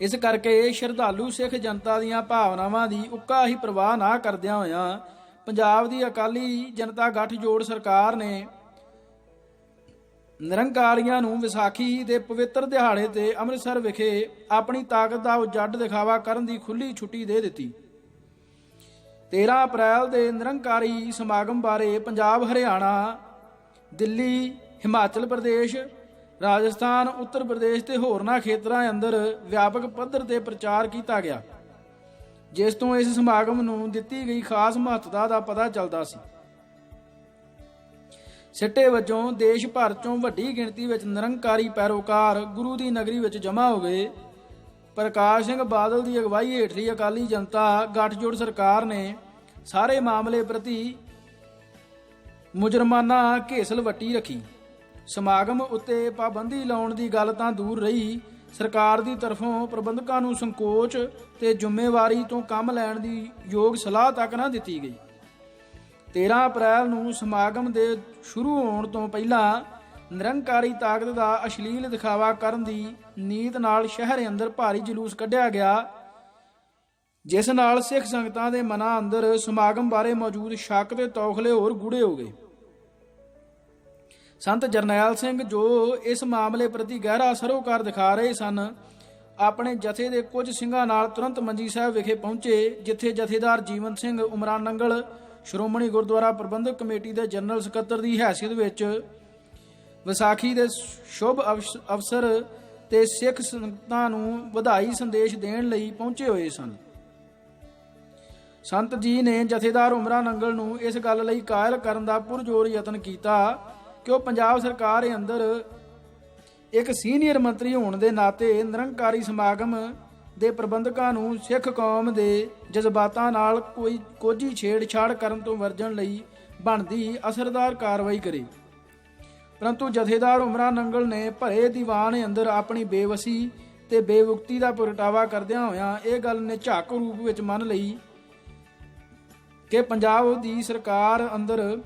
ਇਸ ਕਰਕੇ ਸ਼ਰਧਾਲੂ ਸਿੱਖ ਜਨਤਾ ਦੀਆਂ ਭਾਵਨਾਵਾਂ ਦੀ ਉੱਕਾ ਹੀ ਪ੍ਰਵਾਹ ਨਾ ਕਰਦਿਆਂ ਹੋਇਆਂ ਪੰਜਾਬ ਦੀ ਅਕਾਲੀ ਜਨਤਾ ਗੱਠਜੋੜ ਸਰਕਾਰ ਨੇ ਨਿਰੰਕਾਰੀਆਂ ਨੂੰ ਵਿਸਾਖੀ ਦੇ ਪਵਿੱਤਰ ਦਿਹਾੜੇ ਤੇ ਅੰਮ੍ਰਿਤਸਰ ਵਿਖੇ ਆਪਣੀ ਤਾਕਤ ਦਾ ਉਜੜ ਦਿਖਾਵਾ ਕਰਨ ਦੀ ਖੁੱਲੀ ਛੁੱਟੀ ਦੇ ਦਿੱਤੀ। 13 ਅਪ੍ਰੈਲ ਦੇ ਨਿਰੰਕਾਰੀ ਸਮਾਗਮ ਬਾਰੇ ਪੰਜਾਬ, ਹਰਿਆਣਾ, ਦਿੱਲੀ, ਹਿਮਾਚਲ ਪ੍ਰਦੇਸ਼, ਰਾਜਸਥਾਨ, ਉੱਤਰ ਪ੍ਰਦੇਸ਼ ਤੇ ਹੋਰਨਾਂ ਖੇਤਰਾਂ ਅੰਦਰ ਵਿਆਪਕ ਪੱਧਰ ਤੇ ਪ੍ਰਚਾਰ ਕੀਤਾ ਗਿਆ, ਜਿਸ ਤੋਂ ਇਸ ਸਮਾਗਮ ਨੂੰ ਦਿੱਤੀ ਗਈ ਖਾਸ ਮਹੱਤਤਾ ਦਾ ਪਤਾ ਚੱਲਦਾ ਸੀ। ਸਿੱਟੇ ਵਜੋਂ ਦੇਸ਼ ਭਰ ਚੋਂ ਵੱਡੀ ਗਿਣਤੀ ਵਿੱਚ ਨਿਰੰਕਾਰੀ ਪੈਰੋਕਾਰ ਗੁਰੂ ਦੀ ਨਗਰੀ ਵਿੱਚ ਜਮ੍ਹਾਂ ਹੋ ਗਏ। ਪ੍ਰਕਾਸ਼ ਸਿੰਘ ਬਾਦਲ ਦੀ ਅਗਵਾਈ ਹੇਠਲੀ ਅਕਾਲੀ ਜਨਤਾ ਗੱਠਜੋੜ ਸਰਕਾਰ ਨੇ ਸਾਰੇ ਮਾਮਲੇ ਪ੍ਰਤੀ ਮੁਜਰਮਾਨਾ ਘੇਸਲ ਵੱਟੀ ਰੱਖੀ। ਸਮਾਗਮ ਉੱਤੇ ਪਾਬੰਦੀ ਲਾਉਣ ਦੀ ਗੱਲ ਤਾਂ ਦੂਰ ਰਹੀ, ਸਰਕਾਰ ਦੀ ਤਰਫੋਂ ਪ੍ਰਬੰਧਕਾਂ ਨੂੰ ਸੰਕੋਚ ਤੇ ਜ਼ਿੰਮੇਵਾਰੀ ਤੋਂ ਕੰਮ ਲੈਣ ਦੀ ਯੋਗ ਸਲਾਹ ਤੱਕ ਨਾ ਦਿੱਤੀ ਗਈ। 13 ਅਪ੍ਰੈਲ ਨੂੰ ਸਮਾਗਮ ਦੇ ਸ਼ੁਰੂ ਹੋਣ ਤੋਂ ਪਹਿਲਾਂ ਨਿਰੰਕਾਰੀ ਤਾਕਤ ਦਾ ਅਸ਼ਲੀਲ ਦਿਖਾਵਾ ਕਰਨ ਦੀ ਨੀਤ ਨਾਲ ਸ਼ਹਿਰ ਅੰਦਰ ਭਾਰੀ ਜਲੂਸ ਕੱਢਿਆ ਗਿਆ, ਜਿਸ ਨਾਲ ਸਿੱਖ ਸੰਗਤਾਂ ਦੇ ਮਨਾਂ ਅੰਦਰ ਸਮਾਗਮ ਬਾਰੇ ਮੌਜੂਦ ਸ਼ੱਕ ਤੇ ਤੌਖਲੇ ਹੋਰ ਗੂੜੇ ਹੋ ਗਏ। ਸੰਤ ਜਰਨੈਲ ਸਿੰਘ, ਜੋ ਇਸ ਮਾਮਲੇ ਪ੍ਰਤੀ ਗਹਿਰਾ ਸਰੋਕਾਰ ਦਿਖਾ ਰਹੇ ਸਨ, ਆਪਣੇ ਜਥੇ ਦੇ ਕੁਝ ਸਿੰਘਾਂ ਨਾਲ ਤੁਰੰਤ ਮੰਜੀ ਸਾਹਿਬ ਵਿਖੇ ਪਹੁੰਚੇ, ਜਿੱਥੇ ਜਥੇਦਾਰ ਜੀਵਨ ਸਿੰਘ ਉਮਰਾਂ ਨੰਗਲ ਸ਼੍ਰੋਮਣੀ ਗੁਰਦੁਆਰਾ ਪ੍ਰਬੰਧਕ ਕਮੇਟੀ ਦੇ ਜਨਰਲ ਸਕੱਤਰ ਦੀ ਹੈਸੀਅਤ ਵਿੱਚ ਵਿਸਾਖੀ ਦੇ ਸ਼ੁਭ ਅਵਸਰ ਤੇ ਸਿੱਖ ਸੰਗਤਾਂ ਨੂੰ ਵਧਾਈ ਸੰਦੇਸ਼ ਦੇਣ ਲਈ ਪਹੁੰਚੇ ਹੋਏ ਸਨ। ਸੰਤ ਜੀ ਨੇ ਜਥੇਦਾਰ ਉਮਰਾਂ ਨੰਗਲ ਨੂੰ ਇਸ ਗੱਲ ਲਈ ਕਾਇਲ ਕਰਨ ਦਾ ਪੁਰਜੋਰ ਯਤਨ ਕੀਤਾ ਕਿ ਉਹ ਪੰਜਾਬ ਸਰਕਾਰ ਅੰਦਰ ਇੱਕ ਸੀਨੀਅਰ ਮੰਤਰੀ ਹੋਣ ਦੇ ਨਾਤੇ ਨਿਰੰਕਾਰੀ ਸਮਾਗਮ ਦੇ ਪ੍ਰਬੰਧਕਾਂ ਨੂੰ ਸਿੱਖ ਕੌਮ ਦੇ ਜਜ਼ਬਾਤਾਂ ਨਾਲ ਕੋਝੀ ਛੇੜਛਾੜ ਕਰਨ ਤੋਂ ਵਰਜਣ ਲਈ ਬਣਦੀ ਅਸਰਦਾਰ ਕਾਰਵਾਈ ਕਰੇ। ਪਰੰਤੂ ਜਥੇਦਾਰ ਉਮਰਾਂ ਨੰਗਲ ਨੇ ਭਰੇ ਦੀਵਾਨ ਅੰਦਰ ਆਪਣੀ ਬੇਵਸੀ ਤੇ ਬੇਵੁਕਤੀ ਦਾ ਪ੍ਰਗਟਾਵਾ ਕਰਦਿਆਂ ਹੋਇਆਂ ਇਹ ਗੱਲ ਨਿਝੱਕ ਰੂਪ ਵਿੱਚ ਮੰਨ ਲਈ ਕਿ ਪੰਜਾਬ ਦੀ ਸਰਕਾਰ ਅੰਦਰ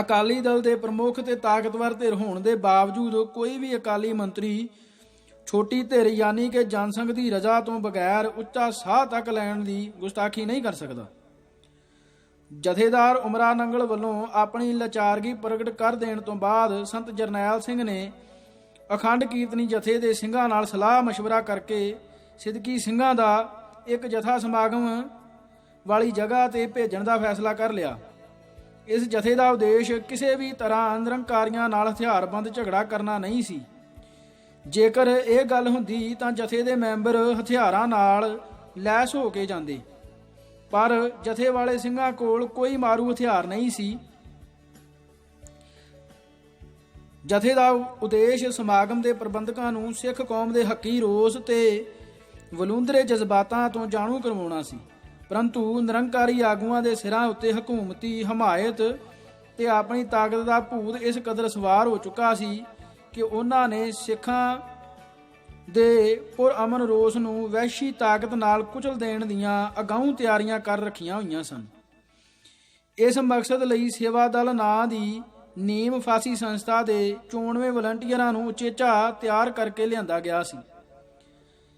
ਅਕਾਲੀ ਦਲ ਦੇ ਪ੍ਰਮੁੱਖ ਤੇ ਤਾਕਤਵਰ ਧਿਰ ਹੋਣ ਦੇ ਬਾਵਜੂਦ ਕੋਈ ਵੀ ਅਕਾਲੀ ਮੰਤਰੀ ਛੋਟੀ ਧਿਰ ਯਾਨੀ ਕਿ ਜਨਸੰਘ ਦੀ ਰਜ਼ਾ ਤੋਂ ਬਗੈਰ ਉੱਚਾ ਸਾਹ ਤੱਕ ਲੈਣ ਦੀ ਗੁਸਤਾਖੀ ਨਹੀਂ ਕਰ ਸਕਦਾ। ਜਥੇਦਾਰ ਉਮਰਾਂ ਨੰਗਲ ਵੱਲੋਂ ਆਪਣੀ ਲਾਚਾਰਗੀ ਪ੍ਰਗਟ ਕਰ ਦੇਣ ਤੋਂ ਬਾਅਦ ਸੰਤ ਜਰਨੈਲ ਸਿੰਘ ਨੇ ਅਖੰਡ ਕੀਰਤਨੀ ਜਥੇ ਦੇ ਸਿੰਘਾਂ ਨਾਲ ਸਲਾਹ ਮਸ਼ਵਰਾ ਕਰਕੇ ਸਿੱਧਕੀ ਸਿੰਘਾਂ ਦਾ ਇੱਕ ਜਥਾ ਸਮਾਗਮ ਵਾਲੀ ਜਗ੍ਹਾ ਤੇ ਭੇਜਣ ਦਾ ਫੈਸਲਾ ਕਰ ਲਿਆ। ਇਸ ਜਥੇ ਦਾ ਉਦੇਸ਼ ਕਿਸੇ ਵੀ ਤਰ੍ਹਾਂ ਨਿਰੰਕਾਰੀਆਂ ਨਾਲ ਹਥਿਆਰਬੰਦ ਝਗੜਾ ਕਰਨਾ ਨਹੀਂ ਸੀ। ਜੇਕਰ ਇਹ ਗੱਲ ਹੁੰਦੀ ਤਾਂ ਜਥੇ ਦੇ ਮੈਂਬਰ ਹਥਿਆਰਾਂ ਨਾਲ ਲੈਸ ਹੋ ਕੇ ਜਾਂਦੇ, ਪਰ ਜਥੇ ਵਾਲੇ ਸਿੰਘਾਂ ਕੋਲ ਕੋਈ ਮਾਰੂ ਹਥਿਆਰ ਨਹੀਂ ਸੀ। ਜਥੇ ਦਾ ਉਦੇਸ਼ ਸਮਾਗਮ ਦੇ ਪ੍ਰਬੰਧਕਾਂ ਨੂੰ ਸਿੱਖ ਕੌਮ ਦੇ ਹੱਕੀ ਰੋਸ ਤੇ ਵਲੂੰਧਰੇ ਜਜ਼ਬਾਤਾਂ ਤੋਂ ਜਾਣੂ ਕਰਵਾਉਣਾ ਸੀ, ਪਰੰਤੂ ਨਿਰੰਕਾਰੀ ਆਗੂਆਂ ਦੇ ਸਿਰਾਂ ਉੱਤੇ ਹਕੂਮਤੀ ਹਮਾਇਤ ਤੇ ਆਪਣੀ ਤਾਕਤ ਦਾ ਭੂਤ ਇਸ ਕਦਰ ਸਵਾਰ ਹੋ ਚੁੱਕਾ ਸੀ ਕਿ ਉਹਨਾਂ ਨੇ ਸਿੱਖਾਂ ਦੇ ਪੁਰਅਮਨ ਰੋਸ ਨੂੰ ਵਹਿਸ਼ੀ ਤਾਕਤ ਨਾਲ ਕੁਚਲ ਦੇਣ ਦੀਆਂ ਅਗਾਊਂ ਤਿਆਰੀਆਂ ਕਰ ਰੱਖੀਆਂ ਹੋਈਆਂ ਸਨ। ਇਸ ਮਕਸਦ ਲਈ ਸੇਵਾ ਦਲ ਨਾਂ ਦੀ ਨੀਮ ਫਾਸੀ ਸੰਸਥਾ ਦੇ 94 ਵਲੰਟੀਅਰਾਂ ਨੂੰ ਉਚੇਚਾ ਤਿਆਰ ਕਰਕੇ ਲਿਆਂਦਾ ਗਿਆ ਸੀ।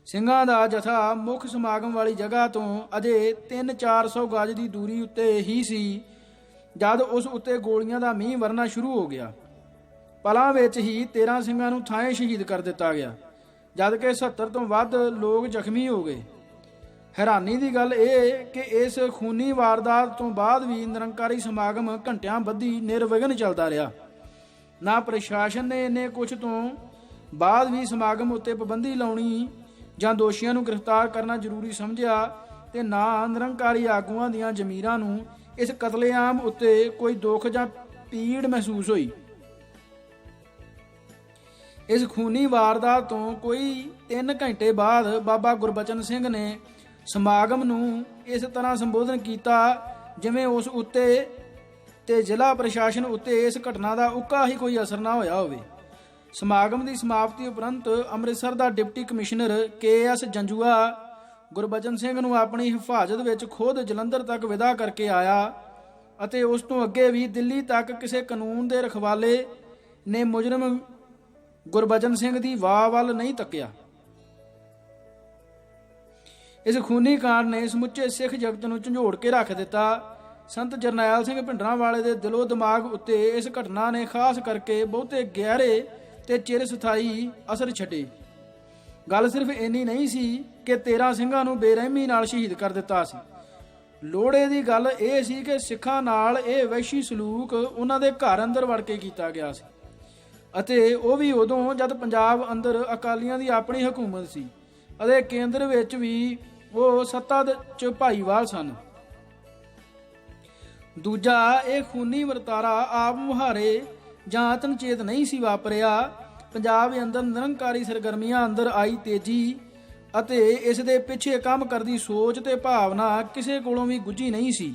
ਸਿੰਘਾਂ ਦਾ ਜਥਾ ਮੁੱਖ ਸਮਾਗਮ ਵਾਲੀ ਜਗ੍ਹਾ ਤੋਂ ਅਜੇ 300-400 ਗਜ ਦੀ ਦੂਰੀ ਉੱਤੇ ਹੀ ਸੀ ਜਦ ਉਸ ਉੱਤੇ ਗੋਲੀਆਂ ਦਾ ਮੀਂਹ ਵਰਨਾ ਸ਼ੁਰੂ ਹੋ ਗਿਆ। ਪਲਾਂ ਵਿੱਚ ਹੀ 13 ਸਿੰਘਾਂ ਨੂੰ ਥਾਂ ਸ਼ਹੀਦ ਕਰ ਦਿੱਤਾ ਗਿਆ, ਜਦ ਕਿ 70 ਤੋਂ ਵੱਧ ਲੋਕ ਜ਼ਖਮੀ ਹੋ ਗਏ। ਹੈਰਾਨੀ ਦੀ ਗੱਲ ਇਹ ਕਿ ਇਸ ਖੂਨੀ ਵਾਰਦਾਤ ਤੋਂ ਬਾਅਦ ਵੀ ਨਿਰੰਕਾਰੀ ਸਮਾਗਮ ਘੰਟਿਆਂ ਬੱਧੀ ਨਿਰਵਿਘਨ ਚੱਲਦਾ ਰਿਹਾ। ਨਾ ਪ੍ਰਸ਼ਾਸਨ ਨੇ ਇੰਨੇ ਕੁਝ ਤੋਂ ਬਾਅਦ ਵੀ ਸਮਾਗਮ ਉੱਤੇ ਪਾਬੰਦੀ ਲਾਉਣੀ ਜਾਂ ਦੋਸ਼ੀਆਂ ਨੂੰ ਗ੍ਰਿਫਤਾਰ ਕਰਨਾ ਜ਼ਰੂਰੀ ਸਮਝਿਆ, ਤੇ ਨਾ ਨਿਰੰਕਾਰੀ ਆਗੂਆਂ ਦੀਆਂ ਜ਼ਮੀਰਾਂ ਨੂੰ ਇਸ ਕਤਲੇਆਮ ਉੱਤੇ ਕੋਈ ਦੁੱਖ ਜਾਂ ਪੀੜ ਮਹਿਸੂਸ ਹੋਈ। ਇਸ ਖੂਨੀ ਵਾਰਦਾਤ ਤੋਂ ਕੋਈ 3 ਘੰਟੇ ਬਾਅਦ ਬਾਬਾ ਗੁਰਬਚਨ ਸਿੰਘ ਨੇ ਸਮਾਗਮ ਨੂੰ ਇਸ ਤਰ੍ਹਾਂ ਸੰਬੋਧਨ ਕੀਤਾ ਜਿਵੇਂ ਉਸ ਉੱਤੇ ਤੇ ਜ਼ਿਲ੍ਹਾ ਪ੍ਰਸ਼ਾਸਨ ਉੱਤੇ ਇਸ ਘਟਨਾ ਦਾ ਉੱਕਾ ਹੀ ਕੋਈ ਅਸਰ ਨਾ ਹੋਇਆ ਹੋਵੇ। ਸਮਾਗਮ ਦੀ ਸਮਾਪਤੀ ਉਪਰੰਤ ਅੰਮ੍ਰਿਤਸਰ ਦਾ deputy commissioner KS Janjua Gurbachan Singh ਨੂੰ ਆਪਣੀ ਹਿਫਾਜ਼ਤ ਵਿੱਚ ਖੁਦ ਜਲੰਧਰ ਤੱਕ ਵਿਦਾ ਕਰਕੇ ਆਇਆ ਅਤੇ ਉਸ ਤੋਂ ਅੱਗੇ ਵੀ ਦਿੱਲੀ ਤੱਕ ਕਿਸੇ ਕਾਨੂੰਨ ਦੇ ਰਖਵਾਲੇ ਨੇ ਮੁਜਰਮ ਗੁਰਬਚਨ ਸਿੰਘ ਦੀ ਵਾਹ ਵੱਲ ਨਹੀਂ ਤੱਕਿਆ। ਇਸ ਖੂਨੀ ਕਾਂਡ ਨੇ ਸਮੁੱਚੇ ਸਿੱਖ ਜਗਤ ਨੂੰ ਝੰਜੋੜ ਕੇ ਰੱਖ ਦਿੱਤਾ। ਸੰਤ ਜਰਨੈਲ ਸਿੰਘ ਭਿੰਡਰਾਂਵਾਲੇ ਦੇ ਦਿਲੋਂ ਦਿਮਾਗ ਉੱਤੇ ਇਸ ਘਟਨਾ ਨੇ ਖਾਸ ਕਰਕੇ ਬਹੁਤੇ ਗਹਿਰੇ ਤੇ ਚਿਰ ਸਥਾਈ ਅਸਰ ਛੱਡੇ। ਗੱਲ ਸਿਰਫ ਇੰਨੀ ਨਹੀਂ ਸੀ ਕਿ 13 ਸਿੰਘਾਂ ਨੂੰ ਬੇਰਹਿਮੀ ਨਾਲ ਸ਼ਹੀਦ ਕਰ ਦਿੱਤਾ ਸੀ। ਲੋੜੇ ਦੀ ਗੱਲ ਇਹ ਸੀ ਕਿ ਸਿੱਖਾਂ ਨਾਲ ਇਹ ਵਹਿਸ਼ੀ ਸਲੂਕ ਉਹਨਾਂ ਦੇ ਘਰ ਅੰਦਰ ਵੜ ਕੇ ਕੀਤਾ ਗਿਆ ਸੀ, ਅਤੇ ਉਹ ਵੀ ਉਦੋਂ ਜਦ ਪੰਜਾਬ ਅੰਦਰ ਅਕਾਲੀਆਂ ਦੀ ਆਪਣੀ ਹਕੂਮਤ ਸੀ ਅਤੇ ਕੇਂਦਰ ਵਿੱਚ ਵੀ ਉਹ ਸੱਤਾ 'ਚ ਭਾਈਵਾਲ ਸਨ। ਦੂਜਾ, ਇਹ ਖੂਨੀ ਵਰਤਾਰਾ ਆਪ ਮੁਹਾਰੇ ਜਾਂ ਅਚਨਚੇਤ ਨਹੀਂ ਸੀ ਵਾਪਰਿਆ। ਪੰਜਾਬ ਅੰਦਰ ਨਿਰੰਕਾਰੀ ਸਰਗਰਮੀਆਂ ਅੰਦਰ ਆਈ ਤੇਜ਼ੀ ਅਤੇ ਇਸ ਦੇ ਪਿੱਛੇ ਕੰਮ ਕਰਦੀ ਸੋਚ ਤੇ ਭਾਵਨਾ ਕਿਸੇ ਕੋਲੋਂ ਵੀ ਗੁੱਝੀ ਨਹੀਂ ਸੀ।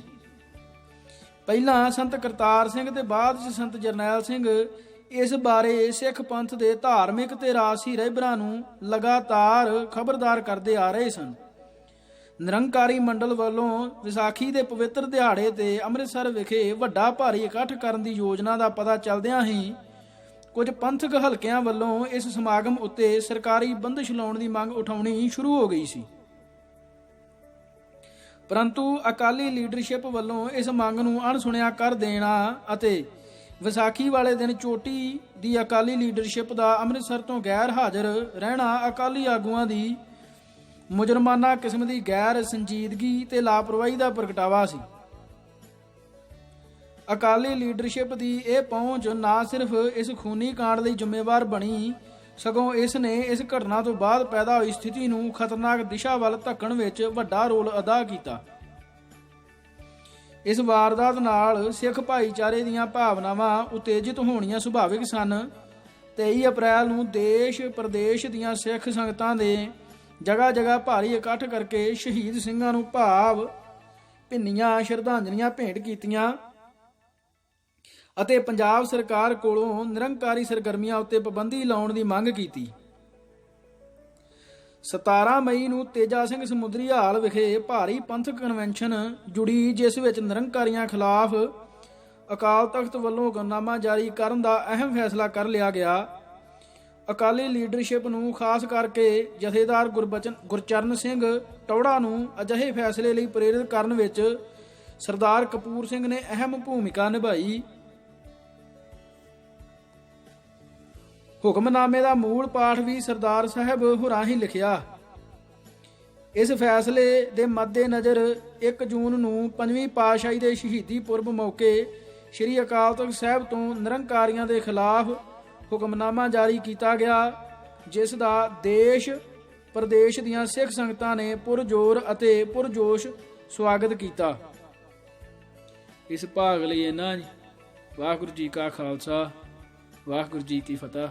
ਪਹਿਲਾਂ ਸੰਤ ਕਰਤਾਰ ਸਿੰਘ ਤੇ ਬਾਅਦ 'ਚ ਸੰਤ ਜਰਨੈਲ ਸਿੰਘ ਇਸ ਬਾਰੇ ਸਿੱਖ ਪੰਥ ਦੇ ਧਾਰਮਿਕ ਤੇ ਰਾਜਸੀ ਰਹਿਬਰਾਂ ਨੂੰ ਲਗਾਤਾਰ ਖਬਰਦਾਰ ਕਰਦੇ ਆ ਰਹੇ ਸਨ। ਨਿਰੰਕਾਰੀ ਮੰਡਲ ਵੱਲੋਂ ਵਿਸਾਖੀ ਦੇ ਪਵਿੱਤਰ ਦਿਹਾੜੇ ਤੇ ਅੰਮ੍ਰਿਤਸਰ ਵਿਖੇ ਵੱਡਾ ਭਾਰੀ ਇਕੱਠ ਕਰਨ ਦੀ ਯੋਜਨਾ ਦਾ ਪਤਾ ਚੱਲਦਿਆਂ ਹੀ ਕੁਝ ਪੰਥਕ ਹਲਕਿਆਂ ਵੱਲੋਂ ਇਸ ਸਮਾਗਮ ਉੱਤੇ ਸਰਕਾਰੀ ਬੰਦਿਸ਼ ਲਾਉਣ ਦੀ ਮੰਗ ਉਠਾਉਣੀ ਸ਼ੁਰੂ ਹੋ ਗਈ ਸੀ, ਪਰੰਤੂ ਅਕਾਲੀ ਲੀਡਰਸ਼ਿਪ ਵੱਲੋਂ ਇਸ ਮੰਗ ਨੂੰ ਅਣਸੁਣਿਆ ਕਰ ਦੇਣਾ ਅਤੇ ਵਿਸਾਖੀ ਵਾਲੇ ਦਿਨ ਚੋਟੀ ਦੀ ਅਕਾਲੀ ਲੀਡਰਸ਼ਿਪ ਦਾ ਅੰਮ੍ਰਿਤਸਰ ਤੋਂ ਗੈਰ ਹਾਜ਼ਰ ਰਹਿਣਾ ਅਕਾਲੀ ਆਗੂਆਂ ਦੀ ਮੁਜਰਮਾਨਾ ਕਿਸਮ ਦੀ ਗੈਰ ਸੰਜੀਦਗੀ ਤੇ ਲਾਪਰਵਾਹੀ ਦਾ ਪ੍ਰਗਟਾਵਾ ਸੀ। ਅਕਾਲੀ ਲੀਡਰਸ਼ਿਪ ਦੀ ਇਹ ਪਹੁੰਚ ਨਾ ਸਿਰਫ ਇਸ ਖੂਨੀ ਕਾਂਡ ਲਈ ਜ਼ਿੰਮੇਵਾਰ ਬਣੀ, ਸਗੋਂ ਇਸ ਨੇ ਇਸ ਘਟਨਾ ਤੋਂ ਬਾਅਦ ਪੈਦਾ ਹੋਈ ਸਥਿਤੀ ਨੂੰ ਖਤਰਨਾਕ ਦਿਸ਼ਾ ਵੱਲ ਧੱਕਣ ਵਿੱਚ ਵੱਡਾ ਰੋਲ ਅਦਾ ਕੀਤਾ। ਇਸ ਵਾਰਦਾਤ ਨਾਲ ਸਿੱਖ ਭਾਈਚਾਰੇ ਦੀਆਂ ਭਾਵਨਾਵਾਂ ਉਤੇਜਿਤ ਹੋਣੀਆਂ ਸੁਭਾਵਿਕ ਸਨ। 23 ਅਪ੍ਰੈਲ ਨੂੰ ਦੇਸ਼ ਪ੍ਰਦੇਸ਼ ਦੀਆਂ ਸਿੱਖ ਸੰਗਤਾਂ ਦੇ ਜਗ੍ਹਾ ਜਗ੍ਹਾ ਭਾਰੀ ਇਕੱਠ ਕਰਕੇ ਸ਼ਹੀਦ ਸਿੰਘਾਂ ਨੂੰ ਭਾਵ ਭਿੰਨੀਆਂ ਸ਼ਰਧਾਂਜਲੀਆਂ ਭੇਂਟ ਕੀਤੀਆਂ ਅਤੇ ਪੰਜਾਬ ਸਰਕਾਰ ਕੋਲੋਂ ਨਿਰੰਕਾਰੀ ਸਰਗਰਮੀਆਂ ਉੱਤੇ ਪਾਬੰਦੀ ਲਾਉਣ ਦੀ ਮੰਗ ਕੀਤੀ। 17 ਮਈ ਨੂੰ ਤੇਜਾ ਸਿੰਘ ਸਮੁੰਦਰੀ ਹਾਲ ਵਿਖੇ ਭਾਰੀ ਪੰਥਕ ਕਨਵੈਨਸ਼ਨ ਜੁੜੀ, ਜਿਸ ਵਿੱਚ ਨਿਰੰਕਾਰੀਆਂ ਖਿਲਾਫ ਅਕਾਲ ਤਖਤ ਵੱਲੋਂ ਹੁਕਮਨਾਮਾ ਜਾਰੀ ਕਰਨ ਦਾ ਅਹਿਮ ਫੈਸਲਾ ਕਰ ਲਿਆ ਗਿਆ। ਅਕਾਲੀ ਲੀਡਰਸ਼ਿਪ ਨੂੰ ਖਾਸ ਕਰਕੇ ਜਥੇਦਾਰ ਗੁਰਚਰਨ ਸਿੰਘ ਟੌੜਾ ਨੂੰ ਅਜਿਹੇ ਫੈਸਲੇ ਲਈ ਪ੍ਰੇਰਿਤ ਕਰਨ ਵਿੱਚ ਸਰਦਾਰ ਕਪੂਰ ਸਿੰਘ ਨੇ ਅਹਿਮ ਭੂਮਿਕਾ ਨਿਭਾਈ। ਹੁਕਮਨਾਮੇ ਦਾ ਮੂਲ ਪਾਠ ਵੀ ਸਰਦਾਰ ਸਾਹਿਬ ਹੋਰਾਂ ਹੀ ਲਿਖਿਆ। ਇਸ ਫੈਸਲੇ ਦੇ ਮੱਦੇ-ਨਜ਼ਰ 1 ਜੂਨ ਨੂੰ 5ਵੀਂ ਪਾਤਸ਼ਾਹੀ ਦੇ ਸ਼ਹੀਦੀ ਪੁਰਬ ਮੌਕੇ ਸ੍ਰੀ ਅਕਾਲ ਤਖਤ ਸਾਹਿਬ ਤੋਂ ਨਿਰੰਕਾਰੀਆਂ ਦੇ ਖਿਲਾਫ ਹੁਕਮਨਾਮਾ ਜਾਰੀ ਕੀਤਾ ਗਿਆ ਜਿਸ ਦਾ ਦੇਸ਼ ਪ੍ਰਦੇਸ਼ ਦੀਆਂ ਸਿੱਖ ਸੰਗਤਾਂ ਨੇ ਪੁਰਜੋਰ ਅਤੇ ਪੁਰਜੋਸ਼ ਸਵਾਗਤ ਕੀਤਾ। ਇਸ ਭਾਗ ਲਈ ਇਹਨਾਂ ਵਾਹਿਗੁਰੂ ਜੀ ਕਾ ਖਾਲਸਾ, ਵਾਹਿਗੁਰੂ ਜੀ ਕੀ ਫਤਿਹ।